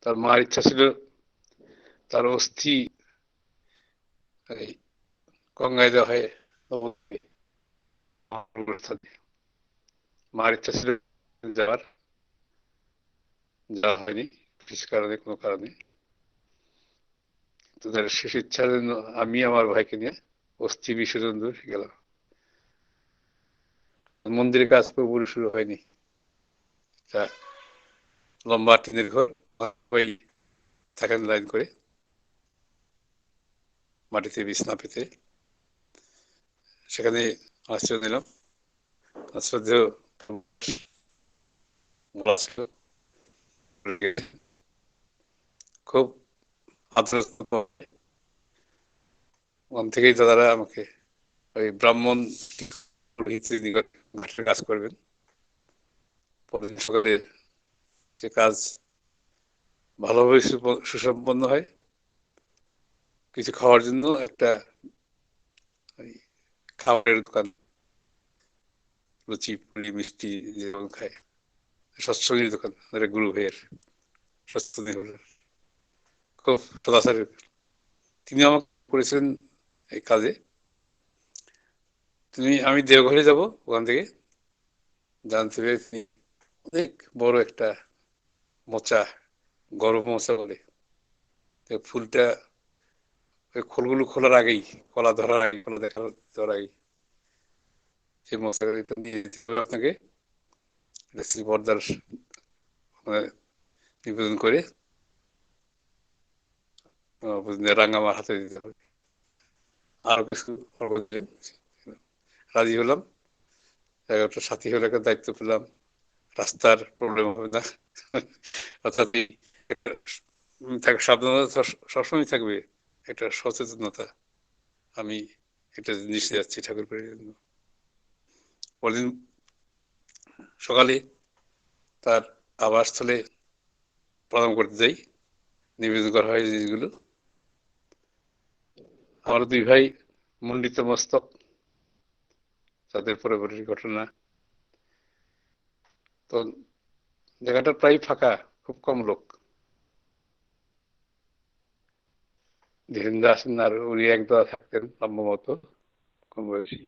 তার মার ইচ্ছা ছিল তার অস্থি গঙ্গায় দেওয়া হয় নবদ্বীপে। মার ইচ্ছা ছিল যাওয়ার, যাওয়া হয়নি কোনো কারণে। তাদের শেষ ইচ্ছার জন্য আমি আমার ভাইকে নিয়ে অস্থি বিসর্জন গেলাম। মন্দিরের কাজ পুরোপুরি শুরু হয়নি। লম্বা টিনের ঘর, থাকেন লাইন করে, মাটিতে বিছনা পেতে, সেখানে আশ্রয় নিলাম। শ্রদ্ধেয় খুব আদর ওখান থেকেই দাদারা আমাকে ওই ব্রাহ্মণ নিকট ঘাটের কাজ করবেন। সকালে যে কাজ ভালোভাবে সুসম্পন্ন হয়, কিছু খাওয়ার জন্য একটা খাবারের দোকান, লুচি পুলি মিষ্টি যেমন খায়, সৎসঙ্গের দোকান, গুরু ভাইয়ের সৎসঙ্গ খুব সদাচারের। তিনি আমাকে করেছেন এই কাজে। আমি দেওঘরে যাব, ওখান থেকে জানতে পেরে তিনি অনেক বড় একটা মোচা, গরম মোচা বলে, ফুলটা ওই খোলগুলো খোলার আগেই, কলা ধরার আগে, কলা দেওয়ার আগেই সেই মোচা নিয়ে যেতে হবে আপনাকে। শ্রী বরদার নিবেদন করে রাঙ্গামার হাতে দিতে হবে। আরো কিছু রাজি হলাম। একটা সাথী হলে একটা দায়িত্ব পেলাম, রাস্তার প্রবলেম হবে না। অর্থাৎ সাবধানতা সবসময় থাকবে, একটা সচেতনতা। আমি এটা নিশ্চয় যাচ্ছি ঠাকুর বাড়ির জন্য। পরদিন সকালে তার আবাসস্থলে প্রণাম করতে যাই, নিবেদন করা হয় জিনিসগুলো। আমার দুই ভাই মণ্ডিত মস্তক, তাদের পরবর্তী ঘটনা। তো জায়গাটা প্রায় ফাঁকা, খুব কম লোক। ধীরেন্দ্র আসেন আর উনি একদা থাকতেন লম্বা মতো, কম বয়সী।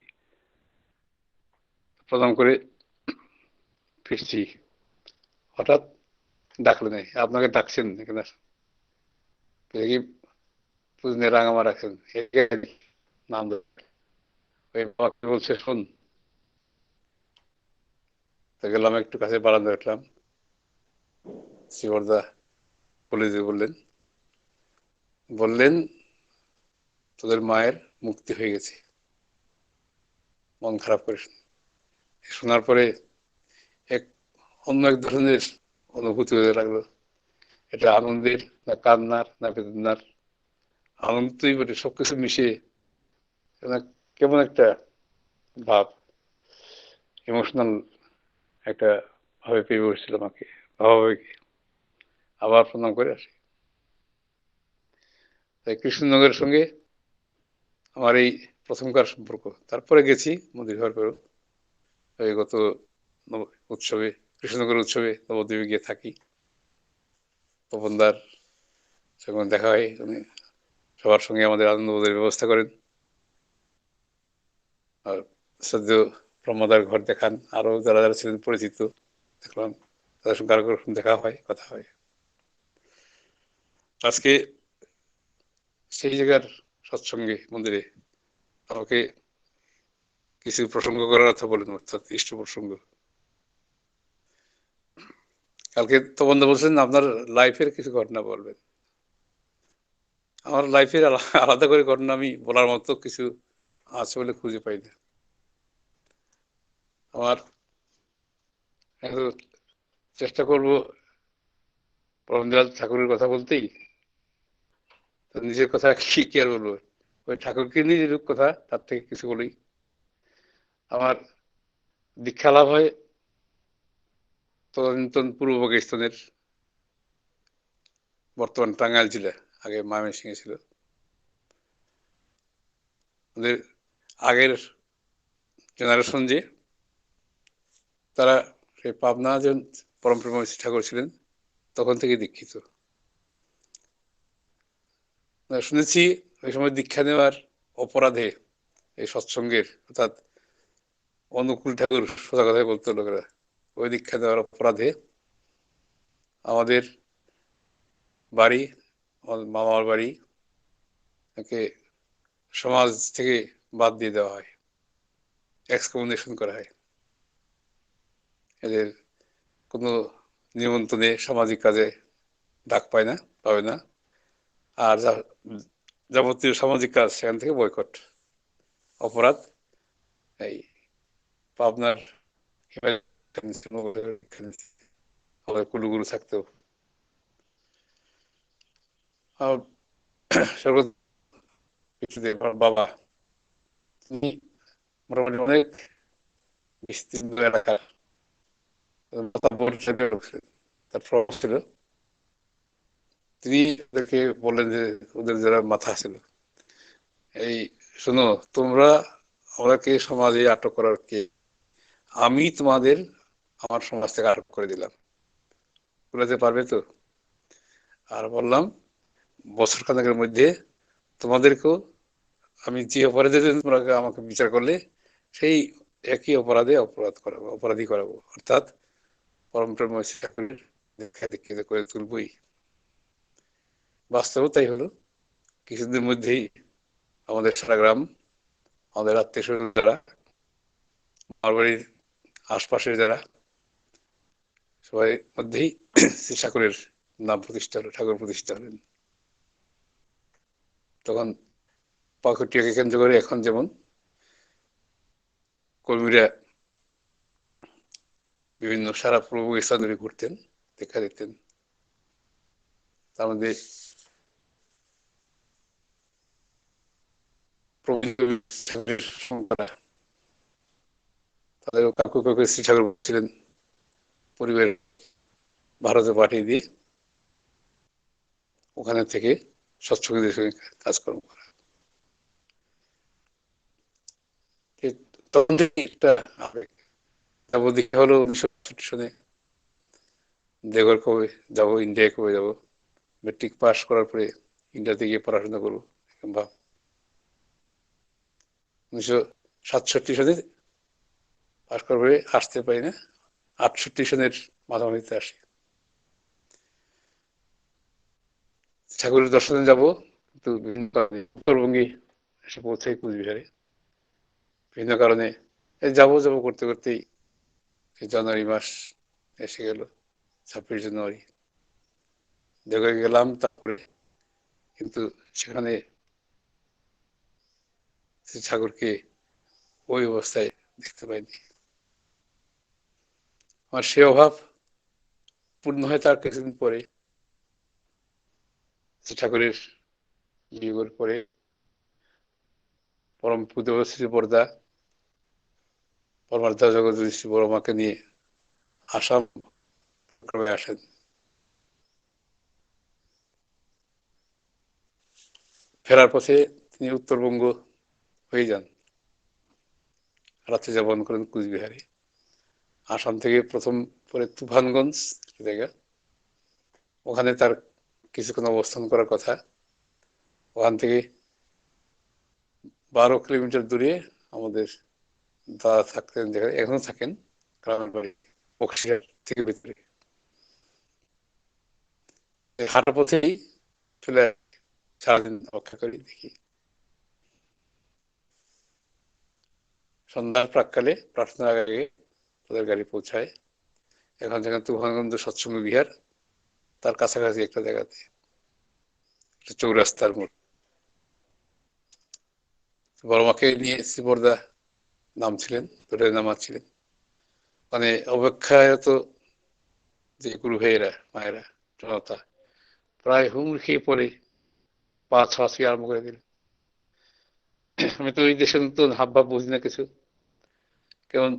প্রণাম করে ফিরছি, হঠাৎ ডাকলেন, আপনাকে ডাকছেন এখানে। দেখি পুজনে রাঙামা রাখছেন, নাম ওই বাবাকে বলছে শোন। তো গেলাম, একটু কাছে বারান্দা রাখলাম। শ্রীবরদা বললেন তোদের মায়ের মুক্তি হয়ে গেছে, মন খারাপ করিস। শোনার পরে অন্য এক ধরনের অনুভূতি হতে লাগলো। এটা আনন্দের না কান্নার না বেদনার, আনন্দই বটে, সবকিছু মিশে কেমন একটা ভাব, ইমোশনাল একটা ভাবে পেয়ে বসছিল আমাকে, ভাবাবেগে। আবার প্রণাম করে আসি। তাই কৃষ্ণনগরের সঙ্গে আমার এই প্রথমকার সম্পর্ক। তারপরে গেছি মন্দির হওয়ার পরেও, গত উৎসবে, কৃষ্ণনগরের উৎসবে নবদ্বীপে গিয়ে থাকি। তপনদার সঙ্গে দেখা হয়, উনি সবার সঙ্গে আমাদের আনন্দবোধের ব্যবস্থা করেন। আর সদ্য ব্রহ্মদার ঘর দেখান, আরো যারা যারা ছিলেন পরিচিত দেখলাম, তাদের সঙ্গে আরো দেখা হয়, কথা হয়। আজকে সেই জায়গার সৎসঙ্গে মন্দিরে আমাকে কিছু প্রসঙ্গ করার কথা বলেন, অর্থাৎ ইষ্ট প্রসঙ্গ। কালকে তো বন্ধু বলছেন আপনার লাইফের কিছু ঘটনা বলবেন। আমার লাইফের আলাদা করে ঘটনা আমি বলার মতো কিছু আছে বলে খুঁজে পাই না। আমার চেষ্টা করবো পরমদয়াল ঠাকুরের কথা বলতেই, নিজের কথা কি আর বলবো, ওই ঠাকুরকে নিয়ে যেরূপ কথা তার থেকে কিছু বলি। আমার দীক্ষা লাভ হয় তদানীন্তন পূর্ব পাকিস্তানের, বর্তমান টাঙ্গাইল জেলা, আগে ময়মনসিংহে ছিল। ওদের আগের জেনারেশন যে, তারা সেই পাবনা যে পরম প্রেমী ঠাকুর ছিলেন তখন থেকে দীক্ষিত। শুনেছি ওই সময় দীক্ষা নেওয়ার অপরাধে এই সৎসঙ্গের, অর্থাৎ অনুকূল ঠাকুর সোজা কথাই বলতো লোকেরা, ওই দীক্ষা দেওয়ার অপরাধে আমাদের বাড়ি, মামার বাড়ি তাকে সমাজ থেকে বাদ দিয়ে দেওয়া হয়, এক্সকমিউনিকেশন করা হয়। এদের কোনো নিমন্ত্রণে সামাজিক কাজে ডাক পায় না, পাবে না। আর যাবতীয় সামাজিক কাজ সেখান থেকে বয়কট, অপরাধ। এই পাবনার আমাদের কুলুগুরু থাকতো, বাবা তিনি মোটামুটি অনেক বিস্তীর্ণ এলাকা তার প্রভাব ছিল। তিনি ওদেরকে বললেন যে, ওদের যারা মাথা ছিল, এই শোনো তোমরা আমাকে সমাজে আটক করার কে? আমি তোমাদের আমার সমাজ থেকে আটক করে দিলাম, বলাতে পারবে তো? আর বললাম বছর খানেকের মধ্যে তোমাদেরকেও আমি যে অপরাধে তোমরা আমাকে বিচার করলে সেই একই অপরাধে অপরাধী করাবো, অর্থাৎ পরম প্রেমময় ঠাকুরের দেখা দীক্ষিত করে তুলবই। বাস্তব তাই হলো। কিছুদিনের মধ্যেই আমাদের সারা গ্রাম, আমাদের আত্মীয় স্বজন যারা, আমার বাড়ির আশপাশের যারা, সবাই মধ্যেই শ্রী ঠাকুরের নাম প্রতিষ্ঠা হলো, ঠাকুর প্রতিষ্ঠা হলেন। তখন পাকুটিয়াকে কেন্দ্র করে এখন যেমন কর্মীরা বিভিন্ন সারা পূর্ব স্থান ধরে ঘুরতেন, দেখা দিতেন। তার মধ্যে তাদের কাকু কাকু শ্রী ঠাকুর ছিলেন পরিবার ভারতে পাঠিয়ে দিয়ে ওখানে থেকে স্বচ্ছন্দদের সঙ্গে কাজকর্ম করা। তখন থেকে একটা যাবো দেখা হলো 1960 সনে দেওঘর কবে যাবো, ইন্ডিয়ায় কবে যাবো, মেট্রিক পাস করার পরে ইন্ডিয়াতে গিয়ে পড়াশোনা করবো ভাব। 1967 সনে পাস করার পরে আসতে পারি না, 68 সনের মাঝামাঝিতে আসি। ঠাকুরের দর্শনে যাবো, কিন্তু বিভিন্ন কারণে উত্তরবঙ্গে এসে পৌঁছাই কুচবিহারে। বিভিন্ন কারণে যাবো যাবো করতে করতেই জানুয়ারি মাস এসে গেল, 26 জানুয়ারি দেওঘরে গেলাম। তারপরে কিন্তু সেখানে ঠাকুরকে ওই অবস্থায় দেখতে পাইনি। আমার সে অভাব পূর্ণ হয় তার কিছুদিন পরে, ঠাকুরের বিয়োগের পরে পরম পূজ্য শ্রী বরদা পরমার্থ জগৎ শ্রী বড়মাকে নিয়ে আসাম আসেন। ফেরার পথে তিনি উত্তরবঙ্গ হয়ে যান, রাত্রি যাপন করেন কুচবিহারে। আসাম থেকে প্রথম পরে তুফানগঞ্জ জায়গা, ওখানে তার কিছুক্ষণ অবস্থান করার কথা। ওখান থেকে 12 কিলোমিটার দূরে আমাদের দাদা থাকতেন, যেখানে এখনো থাকেন, গ্রামের বাড়ি বক্সিহাট থেকে ভিতরে। হাঁটা পথেই চলে সারাদিন অপেক্ষা করি, দেখি সন্ধ্যার প্রাককালে প্রার্থনার আগে তাদের গাড়ি পৌঁছায়। এখন যেখানে তুফানগঞ্জ সৎসঙ্গ বিহার, তার কাছাকাছি একটা জায়গাতে চৌরাস্তার মোড়। বড়মাকে নিয়ে শ্রীবরদা নাম ছিলেন, ধরে নামাচ্ছিলেন। মানে অপেক্ষায়ত যে গুরু ভাইয়েরা মায়েরা জনতা প্রায় হুমড়ি খেয়ে পড়ে পা ছোঁয়াছুঁই আরম্ভ করে দিল। আমি তো ওই দেশের নতুন হাব ভাব বুঝি না কিছু, কেমন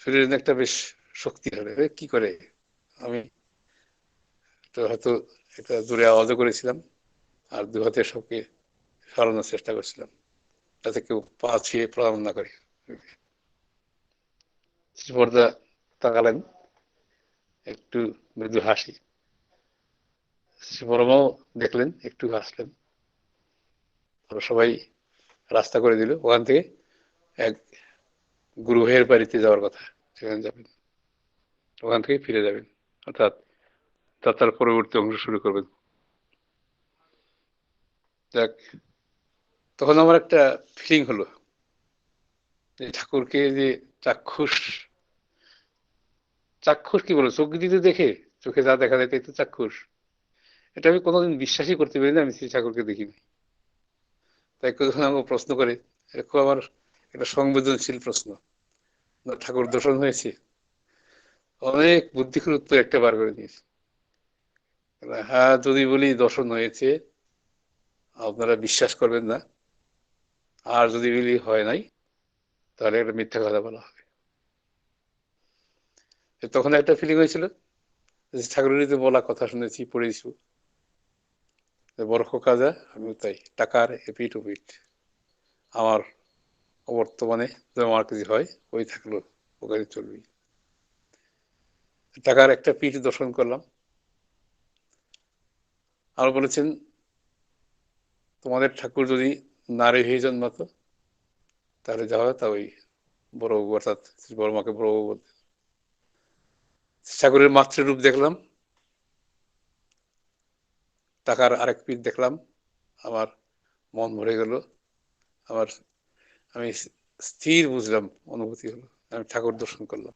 শরীরের একটা বেশ শক্তি হবে, কি করে। আমি তো হয়তো একটা জোরে আওয়াজও করেছিলাম, আর দু হাতে সবকে সরানোর চেষ্টা করছিলাম যাতে কেউ পা ছুঁয়ে প্রণাম না করে। শ্রীবরদা তাকালেন, একটু মৃদু হাসি। শ্রীবরমাও দেখলেন, একটু হাসলেন। সবাই রাস্তা করে দিল। ওখান থেকে এক গুরু ভাইয়ের বাড়িতে যাওয়ার কথা, সেখানে যাবেন, ওখান থেকে ফিরে যাবেন, অর্থাৎ যাত্রার পরবর্তী অংশ শুরু করবেন। যাক, তখন আমার একটা ফিলিং হলো যে ঠাকুরকে যে চাক্ষুষ চাক্ষুষ কি বলো, চোখ দিতে দেখে, চোখে যা দেখা যায় তাই তো চাক্ষুষ। এটা আমি কোনোদিন বিশ্বাসই করতে পারি না আমি শ্রী ঠাকুরকে দেখিনি। তাই যখন আমাকে প্রশ্ন করে, এরকম আমার একটা সংবেদনশীল প্রশ্ন, ঠাকুর দর্শন হয়েছে, অনেক বুদ্ধির উত্তর একটা বার করে দিয়েছে। হ্যাঁ, যদি বলি দর্শন হয়েছে আপনারা বিশ্বাস করবেন না, আর যদি বলি হয় নাই তাহলে একটা মিথ্যা কথা বলা হবে। তখন একটা ফিলিং হয়েছিল, ঠাকুরের তো বলা কথা শুনেছি, পড়েছি, বড় খোকাজা আমি তাই টাকার এপিট ওপিট, আমার বর্তমানে আমার কিছু হয় ওই থাকলো, ওখানে চলবি। টাকার একটা পিঠ দর্শন করলাম। আর বলেছেন তোমাদের ঠাকুর যদি নারী হয়ে জন্মাতো তাহলে যা হয় তা ওই বড় বাবু, অর্থাৎ বড় মাকে বড় বাবু বলতে। ঠাকুরের মাতৃরূপ দেখলাম, টাকার আরেক পিঠ দেখলাম, আমার মন ভরে গেল, আমি স্থির বুঝলাম, অনুভূতি হলো, আমি ঠাকুর দর্শন করলাম।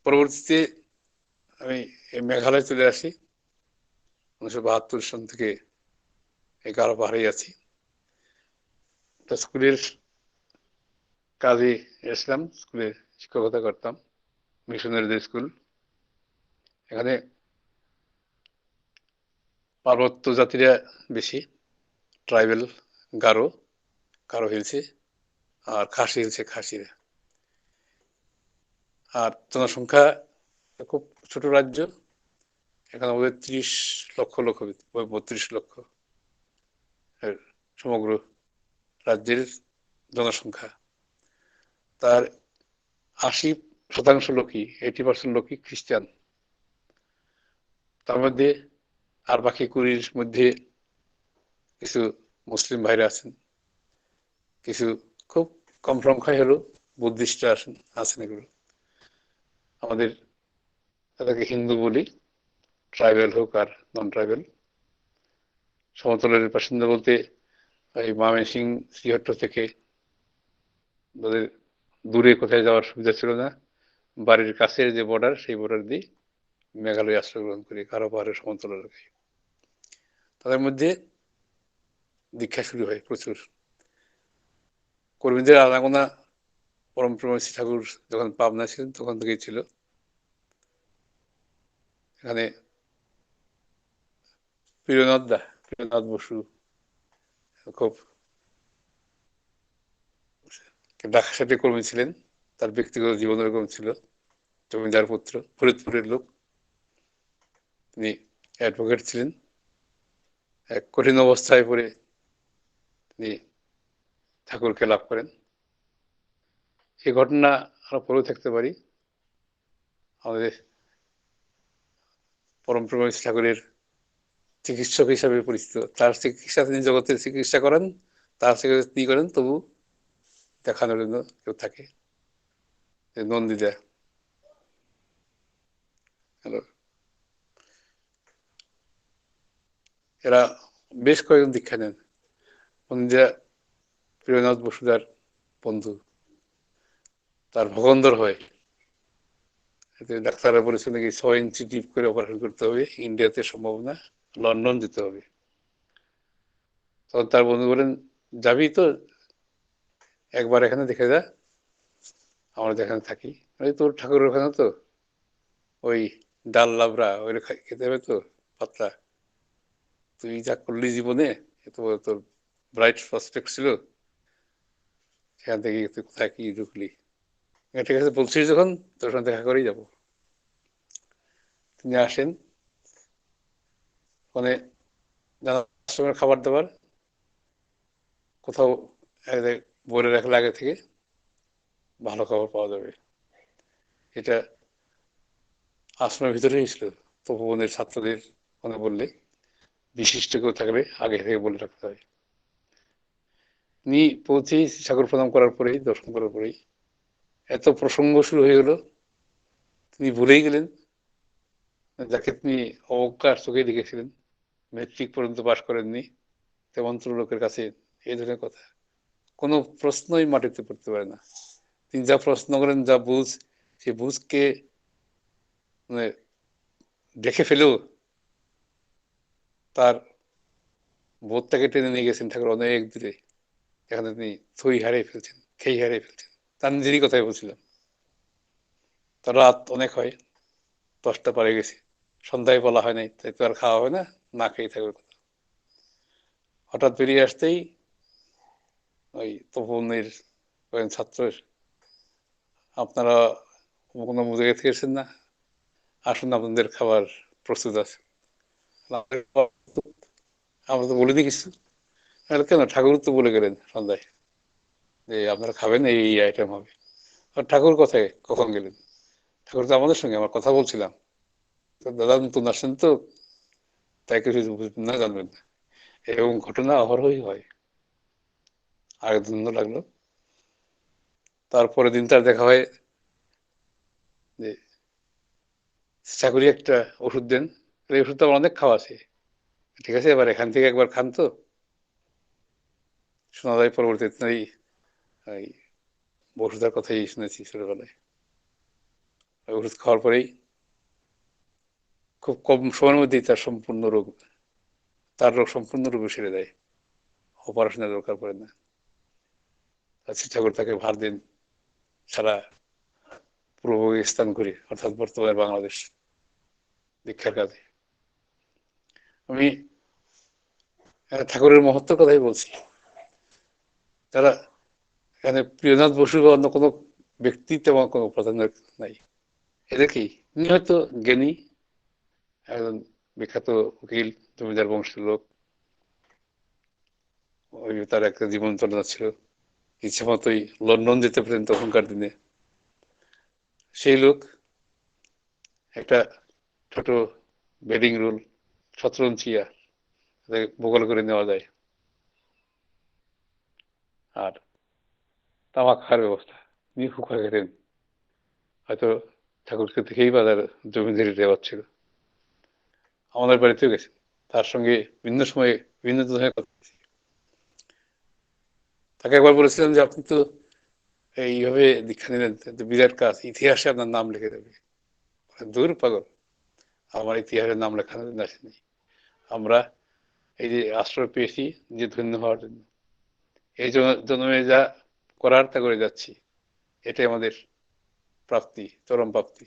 পরবর্তীতে আমি মেঘালয় চলে আসি, 1972 সন থেকে 11 পাহাড়ে আছি। স্কুলের কাজী ইসলাম স্কুলে শিক্ষকতা করতাম, মিশনারিদের স্কুল। এখানে পার্বত্য জাতিরা বেশি, ট্রাইবেল, গারো, গারো হিলসে, আর খাসি হিলসে খাসিরা। আর জনসংখ্যা খুব ছোট রাজ্য, এখানে আমাদের 30 লক্ষ 32 লক্ষ সমগ্র রাজ্যের জনসংখ্যা। তার 80% লোকই, 80% লোকই খ্রিস্টান। তার মধ্যে আর বাকি 20-র মধ্যে কিছু মুসলিম ভাইরা আছেন, কিছু খুব কম সংখ্যায় হলো বুদ্ধিস্টরা আছেন। এগুলো আমাদের তাদেরকে হিন্দু বলি, ট্রাইবেল হোক আর নন ট্রাইবেল। সমতলের বাসিন্দা বলতে এই ময়মনসিংহ, শ্রীহট্ট থেকে তাদের দূরে কোথায় যাওয়ার সুবিধা ছিল না, বাড়ির কাছের যে বর্ডার, সেই বর্ডার দিয়ে মেঘালয় আশ্রয় গ্রহণ করি, কারো পাহাড়ের সমতল এলাকায়। তাদের মধ্যে দীক্ষা শুরু হয় প্রচুর। কর্মীদের আনাগোনা পরম প্রেমসী ঠাকুর যখন পাবনা ছিলেন তখন থেকেই ছিল। এখানে প্রিয়নাথ বসু খুব ঢাকার সাথে কর্মী ছিলেন, তার ব্যক্তিগত জীবন এরকম ছিল। জমিদার পুত্র, ফরিদপুরের লোক, তিনি অ্যাডভোকেট ছিলেন। এক কঠিন অবস্থায় পড়ে তিনি ঠাকুরকে লাভ করেন। এই ঘটনা আমরা পড়েও থাকতে পারি। আমাদের পরম প্রেমসী ঠাকুরের চিকিৎসক হিসাবে পরিচিত, তার চিকিৎসা তিনি জগতের চিকিৎসা করেন, তার চিকিৎসা তিনি করেন, তবু দেখানোর জন্য কেউ থাকে। নন্দিদা, এরা বেশ কয়েকজন দীক্ষা নেন। নন্দিদা প্রিয়নাথ বসুদার বন্ধু, তার ভগন্দর হয়। ডাক্তাররা বলেছেন নাকি 6 ইঞ্চি ডিপ করে অপারেশন করতে হবে, ইন্ডিয়াতে সম্ভব না, লন্ডন যেতে হবে। তখন তার বন্ধু বলেন, যাবি তো একবার এখানে দেখে যা, আমরা যেখানে থাকি। তোর ঠাকুরের ওখানে তো ওই ডাল লাবড়া ওই খেতে হবে তো, পাতলা, তুই যা করলি জীবনে, তোর ব্রাইট প্রসপেক্ট ছিল, সেখান থেকে তুই কোথায় কি ঢুকলি, ঠিক আছে বলছিস যখন তোর সঙ্গে দেখা করেই যাবো। তিনি আসেন, ওখানে আশ্রমের খাবার দাবার কোথাও বলে রাখলে আগে থেকে ভালো খাবার পাওয়া যাবে। এটা আশ্রমের ভিতরেই ছিল। তপবনের ছাত্রদের মনে বললে, বিশিষ্ট কেউ থাকলে আগে থেকে বলে রাখতে হয়। তিনি পৌঁছেই ঠাকুর প্রণাম করার পরেই, দর্শন করার পরেই এত প্রসঙ্গ শুরু হয়ে গেল, তিনি ভুলেই গেলেন যাকে তিনি অবজ্ঞার চোখে দেখেছিলেন, মেট্রিক পর্যন্ত পাশ করেননি, তেমন লোকের কাছে এই ধরনের কথা। কোনো প্রশ্নই মাটিতে পড়তে পারে না। তিনি যা প্রশ্ন করেন, যা বুঝ, সে বুঝকে মানে দেখে ফেলেও তার বোধটাকে টেনে নিয়ে গেছেন ঠাকুর অনেক দূরে, এখানে তিনি থই হারিয়ে ফেলছেন, খেই হারিয়ে ফেলছেন। তার নিজেরই কথাই বলছিলাম। তার রাত অনেক হয়, 10টা পারে গেছে, সন্ধ্যায় বলা হয় নাই, তাই তো আর খাওয়া হয় না, না খেয়ে থাকার কথা। হঠাৎ বেরিয়ে আসতেই ওই তপনের ছাত্র, আপনারা কোনো জায়গা থেকে এসেছেন না, আসুন আপনাদের খাবার প্রস্তুত আছে। আমরা তো বলিনি কিছু। কেন, ঠাকুর তো বলে গেলেন সন্ধ্যায় যে আপনারা খাবেন, এই আইটেম হবে। আর ঠাকুর কথায় কখন গেলেন? ঠাকুর তো আমাদের সঙ্গে, আমার কথা বলছিলাম, দাদা নতুন আসছেন তো, তাই কিছু বুঝবেন না, জানবেন না। এরকম ঘটনা অহরহই হয়। আগে দিন লাগলো, তারপরে দিন তার দেখা হয় যে চাকুরি একটা ওষুধ দেন, এই ওষুধটা আমার অনেক খাওয়া আছে, ঠিক আছে এবার এখান থেকে একবার খান তো। শোনা যায় পরবর্তীতে এই ওষুধের কথাই শুনেছি ছোটবেলায়। ওষুধ খাওয়ার পরেই খুব কম সময়ের মধ্যেই তার রোগ সম্পূর্ণ রূপে সেরে দেয়, অপারেশনের দরকার পড়ে না। শ্রী ঠাকুর তাকে ভার দেন সারা পূর্ব পাকিস্তান ঘুরে, অর্থাৎ বর্তমানে বাংলাদেশ দীক্ষার কাজে। আমি ঠাকুরের মহত্বের কথাই বলছি। তারা এখানে প্রিয়নাথ বসু বা অন্য কোনো ব্যক্তি তেমন কোনো প্রাধান্য নাই। এদের কি, উনি হয়তো জ্ঞানী, একজন বিখ্যাত উকিল, জমিদার বংশের লোক, ওই তার একটা জীবন চলনা ছিল, ইচ্ছে মতোই লন্ডন যেতে পারেন তখনকার দিনে। সেই লোক একটা ছোট বেডিং রুল 17 ইঞ্চিয়া বগল করে নেওয়া যায়, আর তামাক খাওয়ার ব্যবস্থা উনি হুকা খেতেন। হয়তো ঠাকুরকে দেখেই বা তার জমিদারি দেওয়া ছিল। আমাদের বাড়িতেও গেছে, তার সঙ্গে বিভিন্ন সময়ে বিভিন্ন ধরনের কথা। তাকে একবার বলেছিলাম যে আপনি তো এইভাবে দীক্ষা নিলেন, বিরাট কাজ, ইতিহাসে আপনার নাম লিখে দেবে। দূর পাগল, আমার ইতিহাসের নাম লেখানো আসেনি। আমরা এই যে আশ্রয় পেয়েছি যে ধন্য হওয়ার জন্য, এই জন্মে যা করার তা করে যাচ্ছি, এটাই আমাদের প্রাপ্তি, চরম প্রাপ্তি।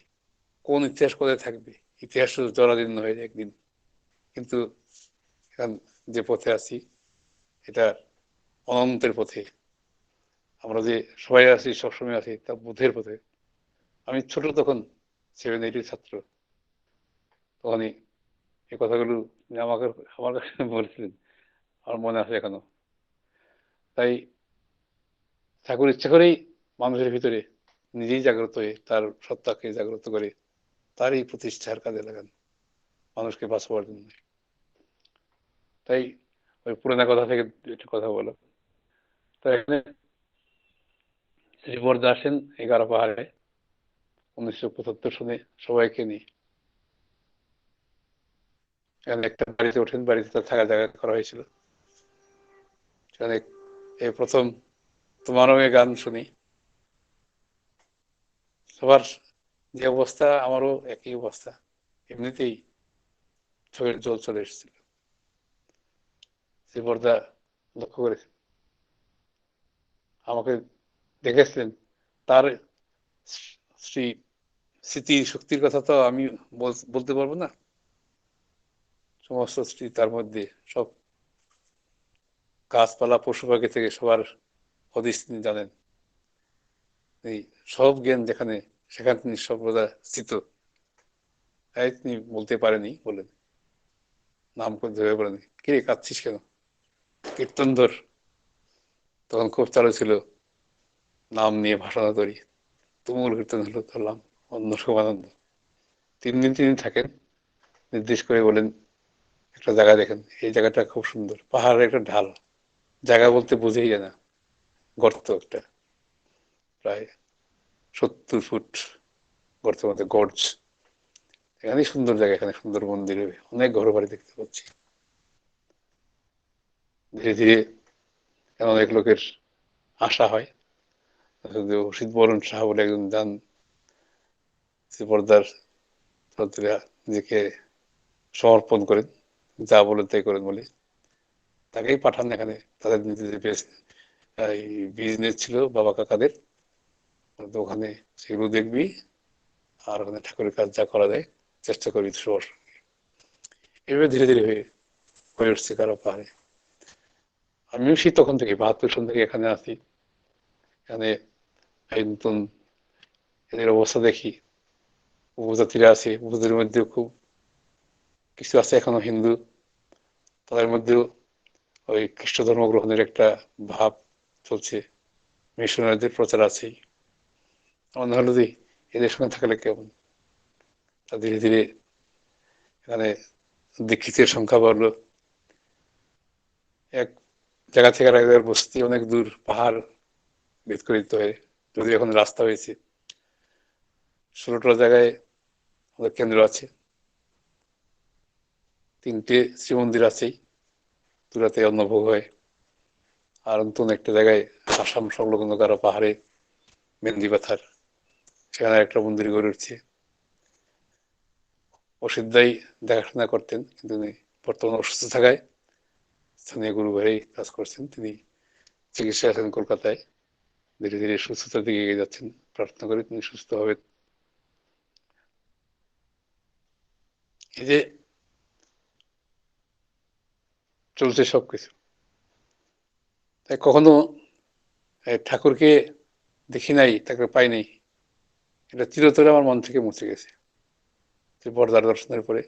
কোন ইতিহাস কোথায় থাকবে? ইতিহাস শুধু জরাজীর্ণ হয়ে যায় একদিন। কিন্তু এখন যে পথে আছি এটা অনন্তের পথে। আমরা যে সবাই আছি, সবসময় আছি, তা বুদ্ধের পথে। আমি ছোট তখন 7-8 ছাত্র, তখনই এই কথাগুলো আমাকে আমার কাছে বলছিলেন, আমার মনে আছে এখনো। তাই ঠাকুর ইচ্ছা করেই মানুষের ভিতরে নিজেই জাগ্রত হয়ে তার সত্তাকে জাগ্রত করে তারই প্রতিষ্ঠার কাজে লাগান, মানুষকে বাঁচাবার জন্য। তাই ওই পুরোনো কথা থেকে একটা কথা বলো। তো এখানে শ্রীবর্ধা আসেন 11 পাহাড়ে 1975 সনে সবাইকে নিয়ে। এখানে একটা বাড়িতে ওঠেন, বাড়িতে তার থাকা জায়গা করা হয়েছিল। সেখানে এই প্রথম তোমারও গান শুনি। সবার যে অবস্থা, আমারও একই অবস্থা, এমনিতেই চোখের জল চলে এসেছিল। শ্রীবর্ধা লক্ষ্য করেছেন, আমাকে দেখেছিলেন। তার স্মৃতি শক্তির কথা তো আমি বলতে পারবো না। সমস্ত স্মৃতি তার মধ্যে, সব গাছপালা পশু পাখি থেকে সবার হদিস তিনি জানেন। এই সব জ্ঞান যেখানে, সেখানে তিনি সর্বদা স্থিত। তাই তিনি বলতে পারেনি, বলেন নাম করে ধরে বলেন, কে কাঁদছিস কেন, কীর্তন ধর। তখন খুব চালু ছিল নাম নিয়ে ভাষণা করি, তুমুল কীর্তন হলো, ধরলাম অন্য শোভানন্দ। 3 দিন তিনি থাকেন, নির্দেশ করে বলেন একটা জায়গা দেখেন, এই জায়গাটা খুব সুন্দর, পাহাড়ের একটা ঢাল, জায়গা বলতে বুঝেই যায় না, গর্ত একটা প্রায় 70 ফুট গর্তের মধ্যে গর্জ। এখানেই সুন্দর জায়গা, এখানে সুন্দর মন্দির হবে, অনেক ঘর বাড়ি দেখতে পাচ্ছি। ধীরে ধীরে অনেক লোকের আশা হয়। অসিত বরণ সাহা বলে একজন যান, শ্রীবর্ধার নিজেকে সমর্পণ করেন, যা বলেন তাই করেন বলে তাকেই পাঠান এখানে। তাদের নিজেদের বিজনেস ছিল বাবা কাকাদের, তো ওখানে সেগুলো দেখবি, আর ওখানে ঠাকুরের কাজ যা করা যায় চেষ্টা করবি সবার সঙ্গে। এভাবে ধীরে ধীরে হয়ে উঠছে কারো পাহাড়ে। আমিও সেই তখন থেকে 72 সন থেকে এখানে আছি। এখানে এই নতুন এদের অবস্থা দেখি, উপজাতিরা আছে, উপজাতির মধ্যেও খুব কিছু আছে এখনো হিন্দু, তাদের মধ্যেও ওই খ্রিস্ট ধর্ম গ্রহণের একটা ভাব চলছে, মিশনারিদের প্রচার আছেই। মনে হলো যে এদের সঙ্গে থাকলে কেমন। তা ধীরে ধীরে এখানে দীক্ষিতের সংখ্যা বাড়লো। এক জায়গা থেকে আরেক জায়গার বসতি অনেক দূর, পাহাড় ভেদ করে দিতে হয়, যদি এখন রাস্তা হয়েছে। 16টা জায়গায় আমাদের কেন্দ্র আছে, 3টে শ্রীমন্দির আছেই, দুটাতে অন্নভোগ হয়। আর নতুন একটা জায়গায় আসাম সংলগ্ন কারো পাহাড়ে মেহেন্দি পাথার, সেখানে একটা মন্দির গড়ে উঠছে। অসিতদাই দেখাশোনা করতেন, কিন্তু উনি বর্তমানে অসুস্থ থাকায় স্থানীয় গুরু ভাই কাজ করছেন। তিনি চিকিৎসা আছেন কলকাতায়। ধীরে ধীরে সুস্থতার দিকে এগিয়ে যাচ্ছেন। প্রার্থনা করি তিনি সুস্থ হবেন। এই যে চলছে সবকিছু, তাই কখনো ঠাকুরকে দেখি নাই, তাকে পাই নাই, এটা চিরতরে আমার মন থেকে মুছে গেছে। বড়দার দর্শনের পরে,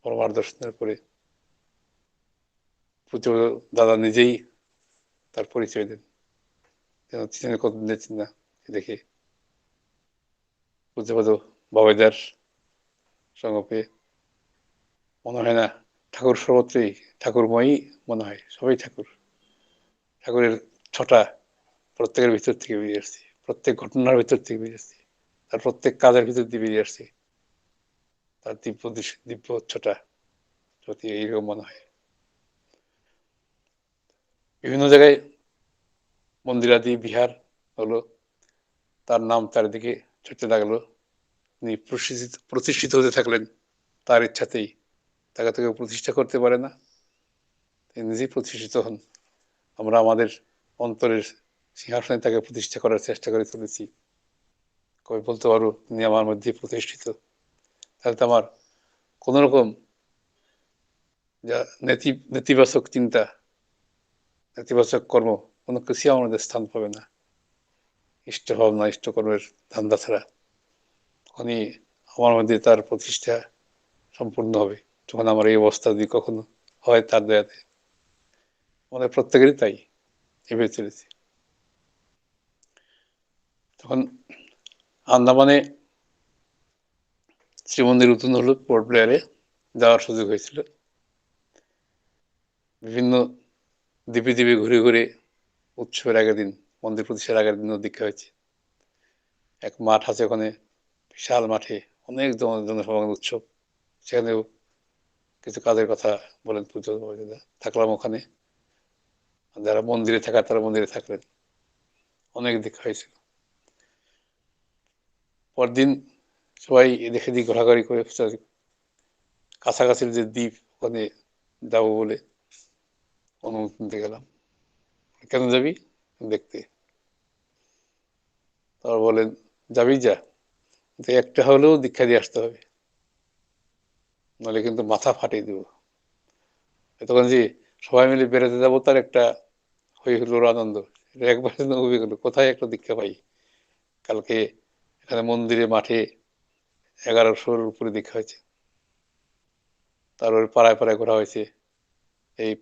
পরমার দর্শনের পরে পুজো দাদা নিজেই তার পরিচয় দেন, যেন চিনে কতদিন চিনা দেখে পূজ্যপদ বাবাইদার সঙ্গ পেয়ে মনে হয় না ঠাকুর সর্বত্রই ঠাকুরময়ই মনে হয়, সবাই ঠাকুর। ঠাকুরের ছটা প্রত্যেকের ভিতর থেকে বেরিয়ে আসছে, প্রত্যেক ঘটনার ভিতর থেকে বেরিয়ে আসছে, তার প্রত্যেক কাজের ভিতর দিয়ে বেরিয়ে আসছে তার দিব্য ছটা, যদি এইরকম মনে হয়। বিভিন্ন জায়গায় মন্দিরাদি বিহার হলো, তার নাম চারিদিকে ছড়তে লাগলো। তিনি প্রতিষ্ঠিত হতে থাকলেন তার ইচ্ছাতেই, তাকে কেউ প্রতিষ্ঠা করতে পারে না, তিনি নিজেই প্রতিষ্ঠিত হন। আমরা আমাদের অন্তরের সিংহাসনে তাকে প্রতিষ্ঠা করার চেষ্টা করে চলেছি। কবি বলতে পারো তিনি আমার মধ্যে প্রতিষ্ঠিত, তাহলে তো আমার কোন রকম যা নেতিবাচক চিন্তা, নেতিবাচক কর্ম কোনো কিছুই আমার মধ্যে স্থান পাবে না। ইষ্ট ভাবনা, ইষ্ট কর্মের ধান্দা ছাড়া তখনই আমার মধ্যে তার প্রতিষ্ঠা সম্পূর্ণ হবে, যখন আমার এই অবস্থা যদি কখনো হয় তার দয়াতে। আমাদের প্রত্যেকেরই তাই, এভাবে চলেছে। তখন আন্দামানে শ্রীমন্দির উত্তন হলো, পোর্ট ব্লেয়ারে যাওয়ার সুযোগ হয়েছিল। বিভিন্ন দ্বীপে দ্বীপে ঘুরে ঘুরে উৎসবের আগের দিন, মন্দির প্রতিষ্ঠার আগের দিনও দীক্ষা হয়েছে। এক মাঠ আছে ওখানে, বিশাল মাঠে অনেক জনসমাগম উৎসব, সেখানেও কিছু কাজের কথা বলেন পুজো থাকলাম ওখানে। যারা মন্দিরে থাকার তারা মন্দিরে থাকলেন, অনেক দীক্ষা হয়েছিল। পরদিন সবাই এদিকে এদিক ঘোরাঘুরি করে কাছাকাছির যে দ্বীপ ওখানে যাবো বলে অনুমতি নিতে গেলাম। কেন যাবি? দেখতে। তারা বলেন যাবি যা, একটা হলেও দীক্ষা দিয়ে আসতে হবে, নাহলে কিন্তু মাথা ফাটিয়ে দেবো। তখন যে সবাই মিলে বেড়াতে যাবো তার একটা হয়ে হলো আনন্দ, একবার হয়ে গেল কোথায় একটা দীক্ষা পাই। কালকে এখানে মন্দিরে মাঠে 1100-র উপরে দীক্ষা হয়েছে, তারপরে পাড়ায় পাড়ায় ঘোরা হয়েছে। এই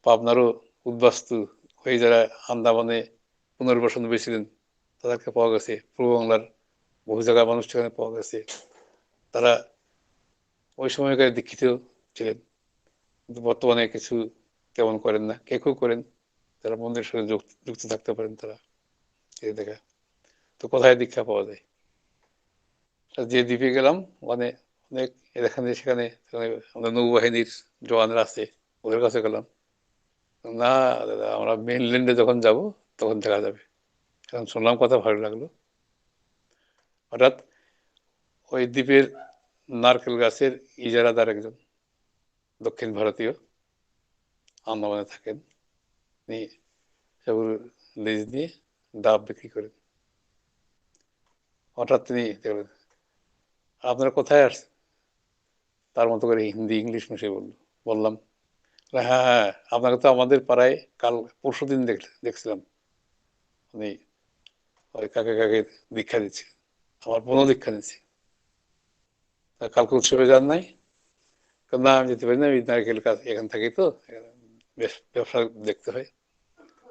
পাবনারও উদ্বাস্তু হয়ে যারা আন্দামানে পুনর্বাসন হয়েছিলেন তাদেরকে পাওয়া গেছে, পূর্ব বাংলার বহু জায়গায় মানুষ সেখানে পাওয়া গেছে। তারা ওই সময়কার দীক্ষিত ছিলেন, কিন্তু বর্তমানে কিছু তেমন করেন না, কেউ করেন যারা মন্দিরের সঙ্গে যুক্ত থাকতে পারেন তারা দেখা। তো কোথায় দীক্ষা পাওয়া যায়? যে দ্বীপে গেলাম ওখানে অনেক এখানে সেখানে আমাদের নৌবাহিনীর জওয়ানরা আছে, ওদের কাছে গেলাম। না দাদা, আমরা মেইনল্যান্ডে যখন যাব তখন দেখা যাবে। এখন শুনলাম কথা, ভালো লাগলো। হঠাৎ ওই দ্বীপের নারকেল গাছের ইজারাদার একজন দক্ষিণ ভারতীয় আন্দামানে থাকেন, তিনি সেগুলো লিজ নিয়ে ডাব বিক্রি করেন। হঠাৎ তিনি দেখলেন, আপনারা কোথায় আসছেন? তার মতো করে হিন্দি ইংলিশ মিশিয়ে বললাম, হ্যাঁ হ্যাঁ, আপনাকে তো আমাদের পাড়ায় কাল পরশুদিন দেখছিলাম, উনি ওই কাকে কাকে দীক্ষা দিচ্ছে, আমার বোনও দীক্ষা দিচ্ছে। কালকে উৎসবে যান নাই? না আমি যেতে পারি না, ওই নারকেল কাজ এখান থাকি তো, বেশ ব্যবসা দেখতে হয়,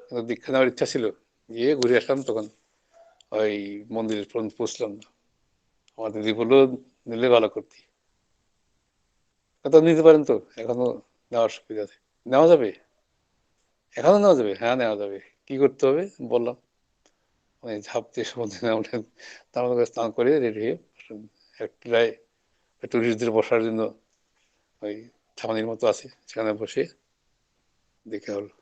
কিন্তু দীক্ষা নেওয়ার ইচ্ছা ছিল, গিয়ে ঘুরে আসলাম। তখন ওই মন্দিরে পৌঁছলাম না, আমার দিদি বললো নিলে ভালো করতি। তো নিতে পারেন তো, এখনো নেওয়ার সুবিধা আছে। নেওয়া যাবে? এখনো নেওয়া যাবে? হ্যাঁ নেওয়া যাবে। কি করতে হবে বললাম, মানে ঝাঁপ দিয়ে সমুদ্রে নামলেন, তার মধ্যে স্নান করে রেডি হয়ে একটাই টুরিস্টদের বসার জন্য ওই ছাউনির মতো আছে, সেখানে বসে দেখে হলো।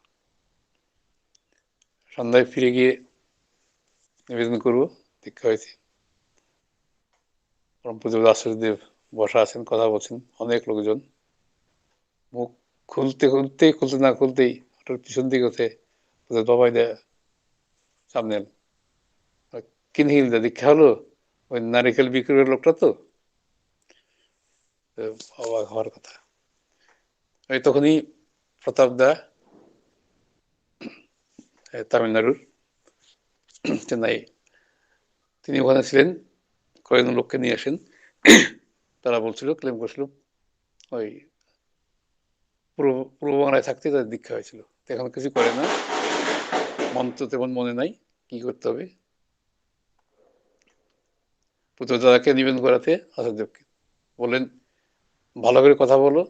সন্ধ্যায় ফিরে গিয়ে নিবেদন করবো, দীক্ষা হয়েছে। পরম পূজ্য আচার্যদেব বসা আছেন, কথা বলছেন, অনেক লোকজন। মুখ খুলতে না খুলতেই হঠাৎ পিছন দিকে হতে বাবাই দেয় সামনে কিনহিলদা দীক্ষা হলো, ওই নারিকেল বিক্রি করার লোকটা তো অবাক হওয়ার কথা। ওই তখনই প্রতাপ দা তামিলনাড়ুর চেন্নাই, তিনি ওখানে ছিলেন, কয়েকজন লোককে নিয়ে আসেন। তারা বলছিল, ক্লেম করছিল ওই পূর্ব বাংলায় থাকতে তাদের দীক্ষা হয়েছিল, এখন কিছু করে না, মন্ত্র তেমন মনে নাই, কি করতে হবে। পুত্রদাদাকে নিবেদন করাতে আচার্যকে বললেন, ভালো করে কথা বলো,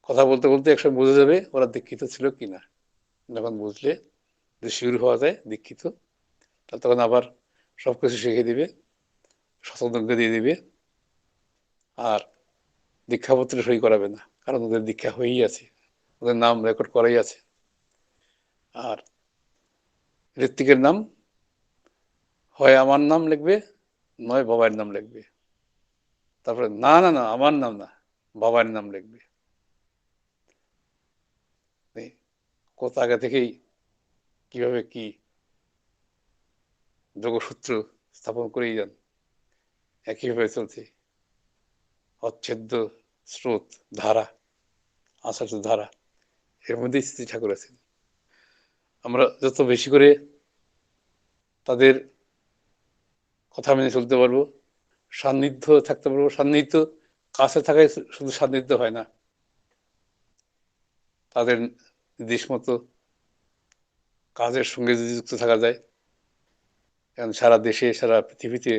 কথা বলতে বলতে একসময় বোঝা যাবে ওরা দীক্ষিত ছিল কিনা। যখন বুঝলে যে শিউর হওয়া যায় দীক্ষিত, তখন আবার সবকিছু শিখে দিবে, শতদজ্ঞ দিয়ে দিবে, আর দীক্ষাপত্রে সই করাবে না, কারণ ওদের দীক্ষা হয়েই আছে, ওদের নাম রেকর্ড করাই আছে। আর ঋত্বিকের নাম হয় আমার নাম লিখবে, নয় বাবার নাম লিখবে। তারপরে না না না, আমার নাম না, বাবার নাম লিখবে। কত আগে থেকেই কিভাবে কি যোগসূত্র স্থাপন করেই যান, একইভাবে চলছে। অচ্ছেদ্য স্রোত, ধারা, আচার্য ধারা, এর মধ্যেই শ্রী ঠাকুর আছেন। আমরা যত বেশি করে তাদের কথা মেনে চলতে পারবো, সান্নিধ্য থাকতে পারবো। সান্নিধ্য কাছে থাকায় শুধু সান্নিধ্য হয় না, তাদের নির্দেশ মতো কাজের সঙ্গে যদি যুক্ত থাকা যায়, কারণ সারা দেশে সারা পৃথিবীতে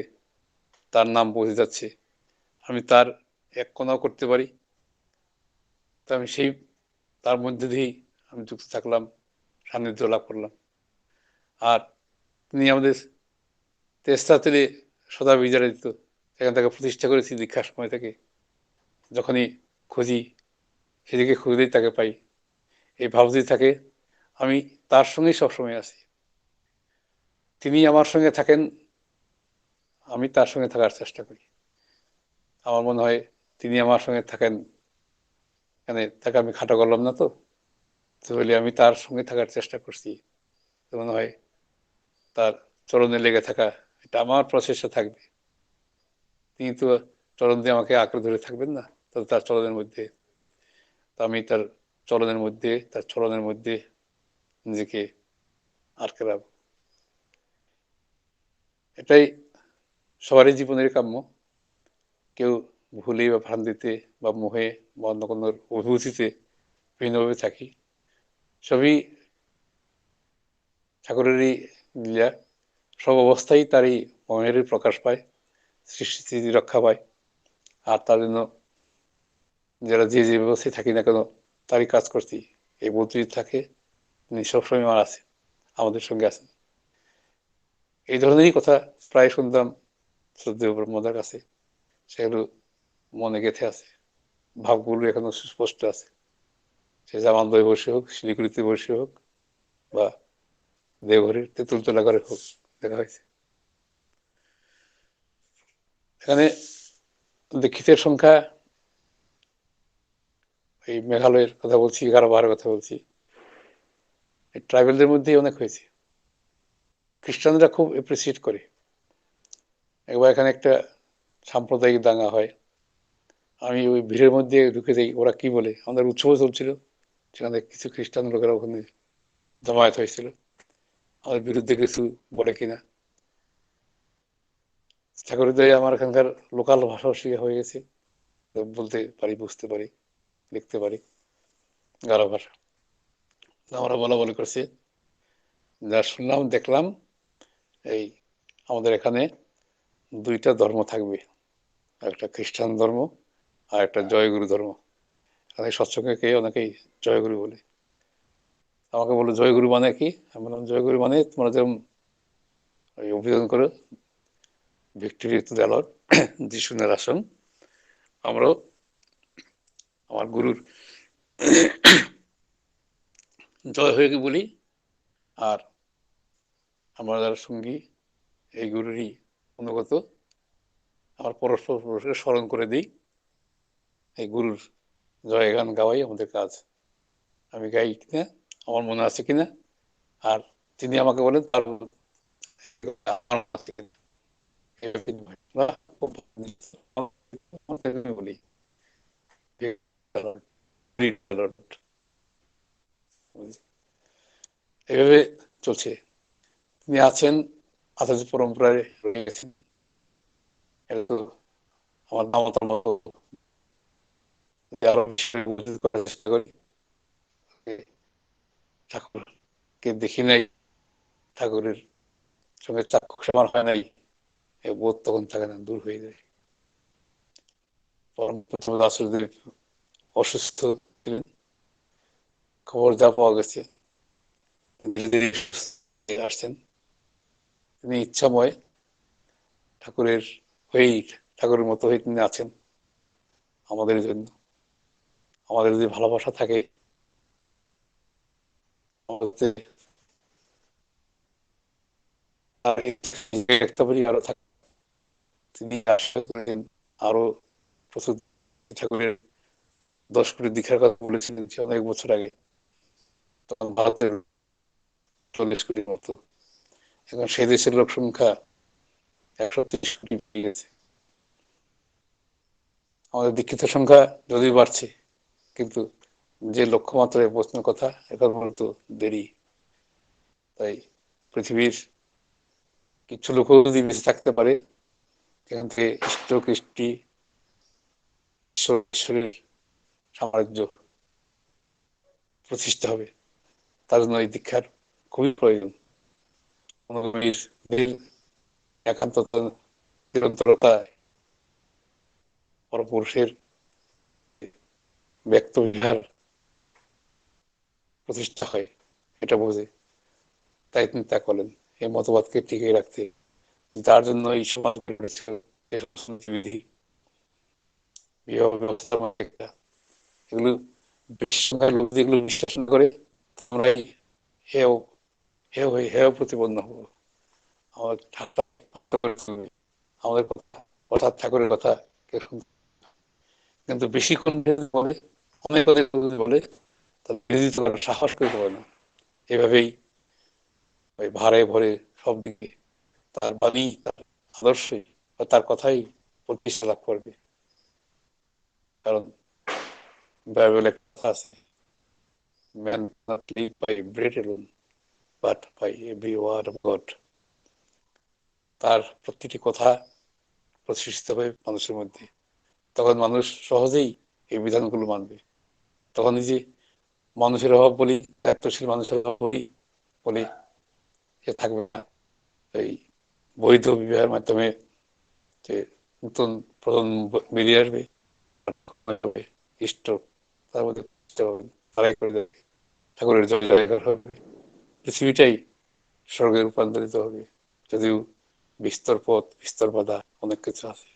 তার নাম পৌঁছে যাচ্ছে, আমি তার এক কোনাও করতে পারি, তো আমি সেই তার মধ্যে দিয়েই আমি যুক্ত থাকলাম, সান্নিধ্য লাভ করলাম। আর তিনি আমাদের তেস্তাতে সদা বিজারিত, সেখান থেকে প্রতিষ্ঠা করেছি দীক্ষার সময় থেকে। যখনই খুঁজি সেদিকে খুঁজলেই তাকে পাই, এই ভাব যদি থাকে আমি তার সঙ্গেই সবসময় আছি। তিনি আমার সঙ্গে থাকেন, আমি তার সঙ্গে থাকার চেষ্টা করি। আমার মনে হয় তিনি আমার সঙ্গে থাকেন, মানে তাকে আমি খাটো করলাম না তো, তাহলে আমি তার সঙ্গে থাকার চেষ্টা করছি, মনে হয় তার চরণে লেগে থাকা, এটা আমার প্রচেষ্টা থাকবে। তিনি তো চরণ দিয়ে আমাকে আঁকড়ে ধরে থাকবেন না, তো তার চরণের মধ্যে, আমি তার চরণের মধ্যে, তার চরণের মধ্যে নিজেকে আটকে রাখবো। এটাই সবারই জীবনের কাম্য। কেউ ভুলে বা ভ্রান্তিতে বা মোহে বা অন্য কোনো অনুভূতিতে ভিন্নভাবে থাকি, সবই ঠাকুরেরই লীলা। সব অবস্থায় তারই মনের প্রকাশ পায়, সৃষ্টি রক্ষা পায়। আর তার জন্য যারা যে যে ব্যবস্থায় থাকি না কেন তারই কাজ করছি, এই বোধ যদি থাকে তিনি সবসময় আমার আছেন, আমাদের সঙ্গে আছেন। এই ধরনেরই কথা প্রায় শুনতাম শ্রদ্ধেয় ব্রহ্মদার কাছে, সেগুলো মনে গেঁথে আছে, ভাবগুলো এখনো সুস্পষ্ট আছে। সে জামালদহে বসে হোক, শিলিগুড়িতে বসে হোক, বা দেওঘরের তেঁতুলতলা ঘরে হোক, দেখা হয়েছে। এখানে দীক্ষিতের সংখ্যা, এই মেঘালয়ের কথা বলছি, 11-12 কথা বলছি, এই ট্রাইবেলদের মধ্যেই অনেক হয়েছে। খ্রিস্টানরা খুব এপ্রিসিয়েট করে। একবার এখানে একটা সাম্প্রদায়িক দাঙ্গা হয়, আমি ওই ভিড়ের মধ্যে ঢুকে যাই, ওরা কি বলে, আমাদের উৎসব চলছিল, সেখানে কিছু খ্রিস্টান লোকেরা ওখানে জমায়েত হয়েছিল, আমাদের বিরুদ্ধে কিছু বলে কিনা। ঠাকুরের দয়ে আমার এখানকার লোকাল ভাষাও শিখে হয়ে গেছে, বলতে পারি, বুঝতে পারি, লিখতে পারি গারো ভাষা। আমরা বলা বলি করছি, যা শুনলাম দেখলাম, এই আমাদের এখানে দুইটা ধর্ম থাকবে, একটা খ্রিস্টান ধর্ম আর একটা জয়গুরু ধর্ম। এখানে সৎসঙ্গে কে অনেকেই জয়গুরু বলে। আমাকে বললো জয়গুরু মানে কি? আমি বললাম জয়গুরু মানে তোমরা যেরকম অভিযোজন করো ভিক্টোরি টু দ্য লর্ড, যিশুনের আসন, আমরাও আমার গুরুর জয় হয়ে বলি, আর আমরা যারা সঙ্গী এই গুরুরই অনুগত, আমার পরস্পর পরস্পর স্মরণ করে দিই, এই গুরুর জয় গান গাওয়াই আমাদের কাজ। আমি গাই কিনা, আমার মনে আছে কিনা, আর তিনি আমাকে বলেন তার বলি এভাবে চলছে। তিনি আছেন, আচার্য পরম্পরায় রয়ে গেছেন। এটা তো আমার নামতার মতো আরো করার চেষ্টা করি। ঠাকুরকে দেখি নাই, ঠাকুরের সঙ্গে চাক্ষুষ আমার হয় নাই, এই বোধ তখন থাকে না, দূর হয়ে যায়। অসুস্থ ছিলেন, খবর যা পাওয়া গেছে আসছেন। তিনি ইচ্ছাময় ঠাকুরের হয়েই, ঠাকুরের মতো হয়ে তিনি আছেন আমাদের জন্য। আমাদের যদি ভালোবাসা থাকে, আরো থাকে, তিনি আশা করেন আরো প্রচুর। ঠাকুরের 10 কোটি দীক্ষার কথা বলেছিলেন অনেক বছর আগে, তখন ভারতের 40 কোটির মতো। এখন সেই দেশের লোক সংখ্যা 130 কোটি পেয়ে গেছে। আমাদের দীক্ষিত সংখ্যা যদিও বাড়ছে, কিন্তু যে লক্ষ্যমাত্রায় পৌঁছানোর কথা এখন বলতো দেরি। তাই পৃথিবীর কিছু লোকও যদি বেঁচে থাকতে পারে, এখান থেকে ইষ্ট কৃষ্টি ঈশ্বরের সাম্রাজ্য প্রতিষ্ঠা হবে। তার জন্য এই দীক্ষার খুবই প্রয়োজন। অনুভূতির একান্ত নিরন্তরতায় পরপুরুষের ব্যক্ত বিহার প্রতিষ্ঠা হয়, এটা বোঝে। তাই তিনি তা করলেন, এই মতবাদকে টিকিয়ে রাখতে। যার জন্য এই সমাজ বিধি, বিবাহ ব্যবস্থার মধ্যে একটা, এগুলো বেশি সংখ্যার লোক যেগুলো বিশ্লেষণ করে, আমরা হেয় হেয় হয়ে হেয় প্রতিপন্ন হবো। আমাদের ঠাট্টা করে ফেলবে, আমাদের কথা অর্থাৎ ঠাকুরের কথা কেউ শুনতে। কিন্তু বেশিক্ষণ বলে, অনেক বলে, তার বিরোধিতা করার সাহস করতে পারে না। এভাবেই ওই ভারে ভরে সব দিকে তার বাণী, তার আদর্শই বা তার কথাই প্রতিষ্ঠা লাভ করবে। কারণ বাইবেল একটা কথা আছে, man not live by bread alone but by every word of God. তার প্রতিটি কথা প্রতিষ্ঠিত হবে মানুষের মধ্যে, তখন মানুষ সহজেই এই বিধানগুলো মানবে। তখন এই যে মানুষের অভাব বলি, দায়িত্বশীল মানুষের অভাব বলি সে থাকবে না। এই বৈধ বিবাহের মাধ্যমে যে নতুন প্রজন্ম বেরিয়ে আসবে, ইষ্ট তার মধ্যে করে দেবে, ঠাকুরের জয় হবে, পৃথিবীটাই স্বর্গে রূপান্তরিত হবে। যদিও বিস্তর পথ, বিস্তর বাধা, অনেক কিছু আছে।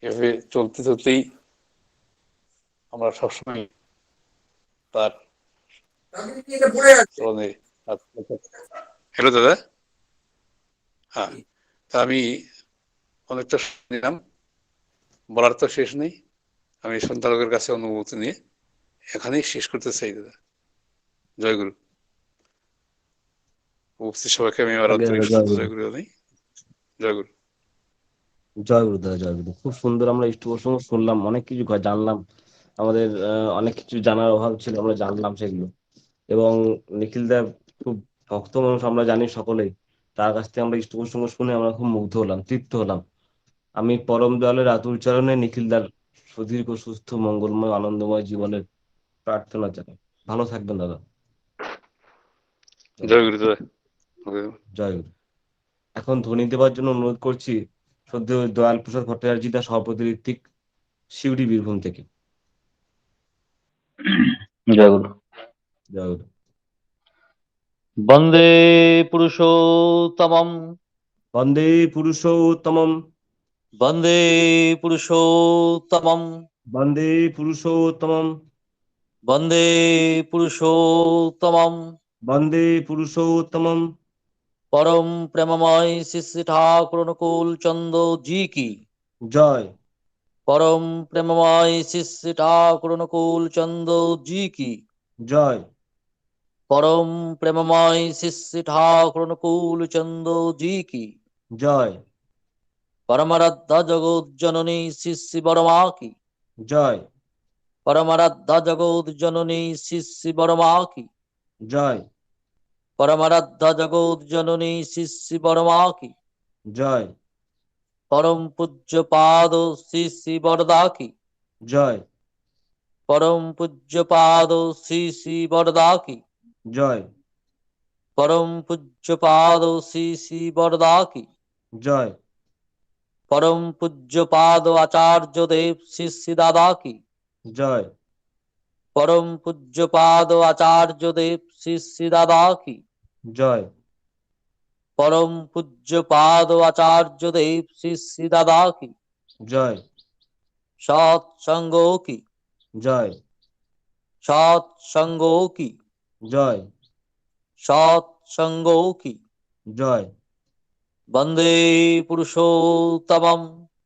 এভাবে চলতে চলতেই আমরা সবসময় তার চলনে। হ্যালো দাদা, হ্যাঁ, আমি অনেকটা নিলাম, বলার তো শেষ নেই। আমি সন্তানকের কাছে অনুমতি নিয়ে এখানেই শেষ করতে চাই দাদা। জয়গুরু। উপস্থিত সবাইকে আমি আবার জয়গুরু জানাই। জয়গুরু। জয় গুরুদেব, জয় গুরু। খুব সুন্দর আমরা ইষ্ট প্রসঙ্গ শুনলাম, অনেক কিছু জানলাম। আমাদের অনেক কিছু জানার অভাব ছিল, আমরা জানলাম সেগুলো। এবং নিখিল দেব খুব ভক্ত মানুষ, আমরা জানি সকলেই। তার কাছ থেকে আমরা ইষ্ট প্রসঙ্গ শুনে আমরা খুব মুগ্ধ হলাম, তৃপ্ত হলাম। আমি পরম দয়ালের আতুল চরণে নিখিলদার সুদীর্ঘ, সুস্থ, মঙ্গলময়, আনন্দময় জীবনের প্রার্থনা জানাই। ভালো থাকবেন দাদা। জয় গুরু দাদা। জয় গুরু। এখন ধ্বনি দেওয়ার জন্য অনুরোধ করছি শ্রদ্ধেয় দয়াল প্রসাদ ভট্টাচার্য, তার সভাপতি ঋত্বিক, শিউরি, বীরভূম থেকে। জয় গুরু। জয় গুরু। বন্দে পুরুষোত্তমম, বন্দে পুরুষোত্তমম, বন্দে পুরুষোত্তমম, বন্দে পুরুষোত্তমম, বন্দে পুরুষোত্তমম। বন্দে পুরুষোত্তমম। পরম প্রেমময় শ্রী শ্রী ঠাকুর অনুকূল চন্দ্র জি কি জয়। পরম প্রেমময় শ্রী শ্রী ঠাকুর অনুকূল চন্দ্র জি কি জয়। परम प्रेममय श्री श्री ठाकुर अनुकूल चंद्र जी की জয় परमाराध्या जगत जननी श्री श्री बरमा की জয় परमाराध्या जगत जननी श्री श्री बरमा की জয় परमाराध्या जगत जननी श्री श्री बरमा की জয় परम पूज्य पाद श्री श्री वरदा की জয় परम पूज्य पाद श्री श्री वरदा की জয় परम पूज्य पाद श्री श्री वरदा की জয় परम पूज्य पाद आचार्य देव श्री श्री दादा की জয় परम पूज्य पाद आचार्य देव श्री श्री दादा की জয় परम पूज्य पाद आचार्य देव श्री श्री दादा की জয় सत्संगों की জয় सत्संगों की জয় सत्संगों की জয় वंदे पुरुषोत्तमम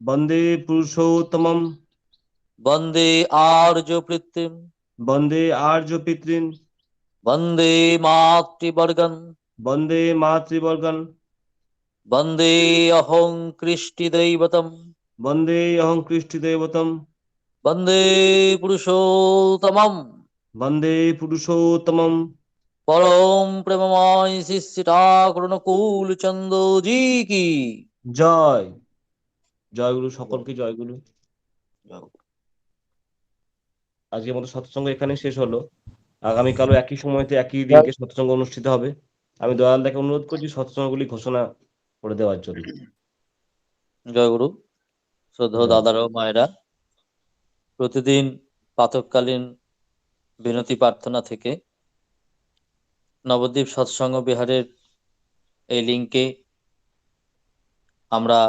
বন্দে পুরুষোত্তমম वंदे आर्य पृथ्वीम বন্দে আর্য পিতৃন वंदे मातृवर्गन বন্দে মাতৃবর্গন वंदे अहं कृष्टि दैवतम বন্দে অহং কৃষ্টি দেবতম वंदे पुरुषोत्तमम বন্দে পুরুষোত্তমম परम प्रेममय श्री श्री ठाकुर अनुकूल चंद्र जी की জয় জয়গুরু সকলকে জয়গুরু। আজকের মতো সৎসঙ্গ এখানে শেষ হলো। আগামীকালও একই সময়তে একই দিনকে সৎসঙ্গ অনুষ্ঠিত হবে। আমি দয়ালদাকে অনুরোধ করছি সৎসঙ্গগুলি ঘোষণা করে দেওয়ার জন্য। জয় গুরু। শ্রদ্ধেয় দাদারা ও মায়েরা, প্রতিদিন প্রাতঃকালীন বিনতি প্রার্থনা থেকে নবদ্বীপ সৎসঙ্গ বিহারের এই লিঙ্কে আমরা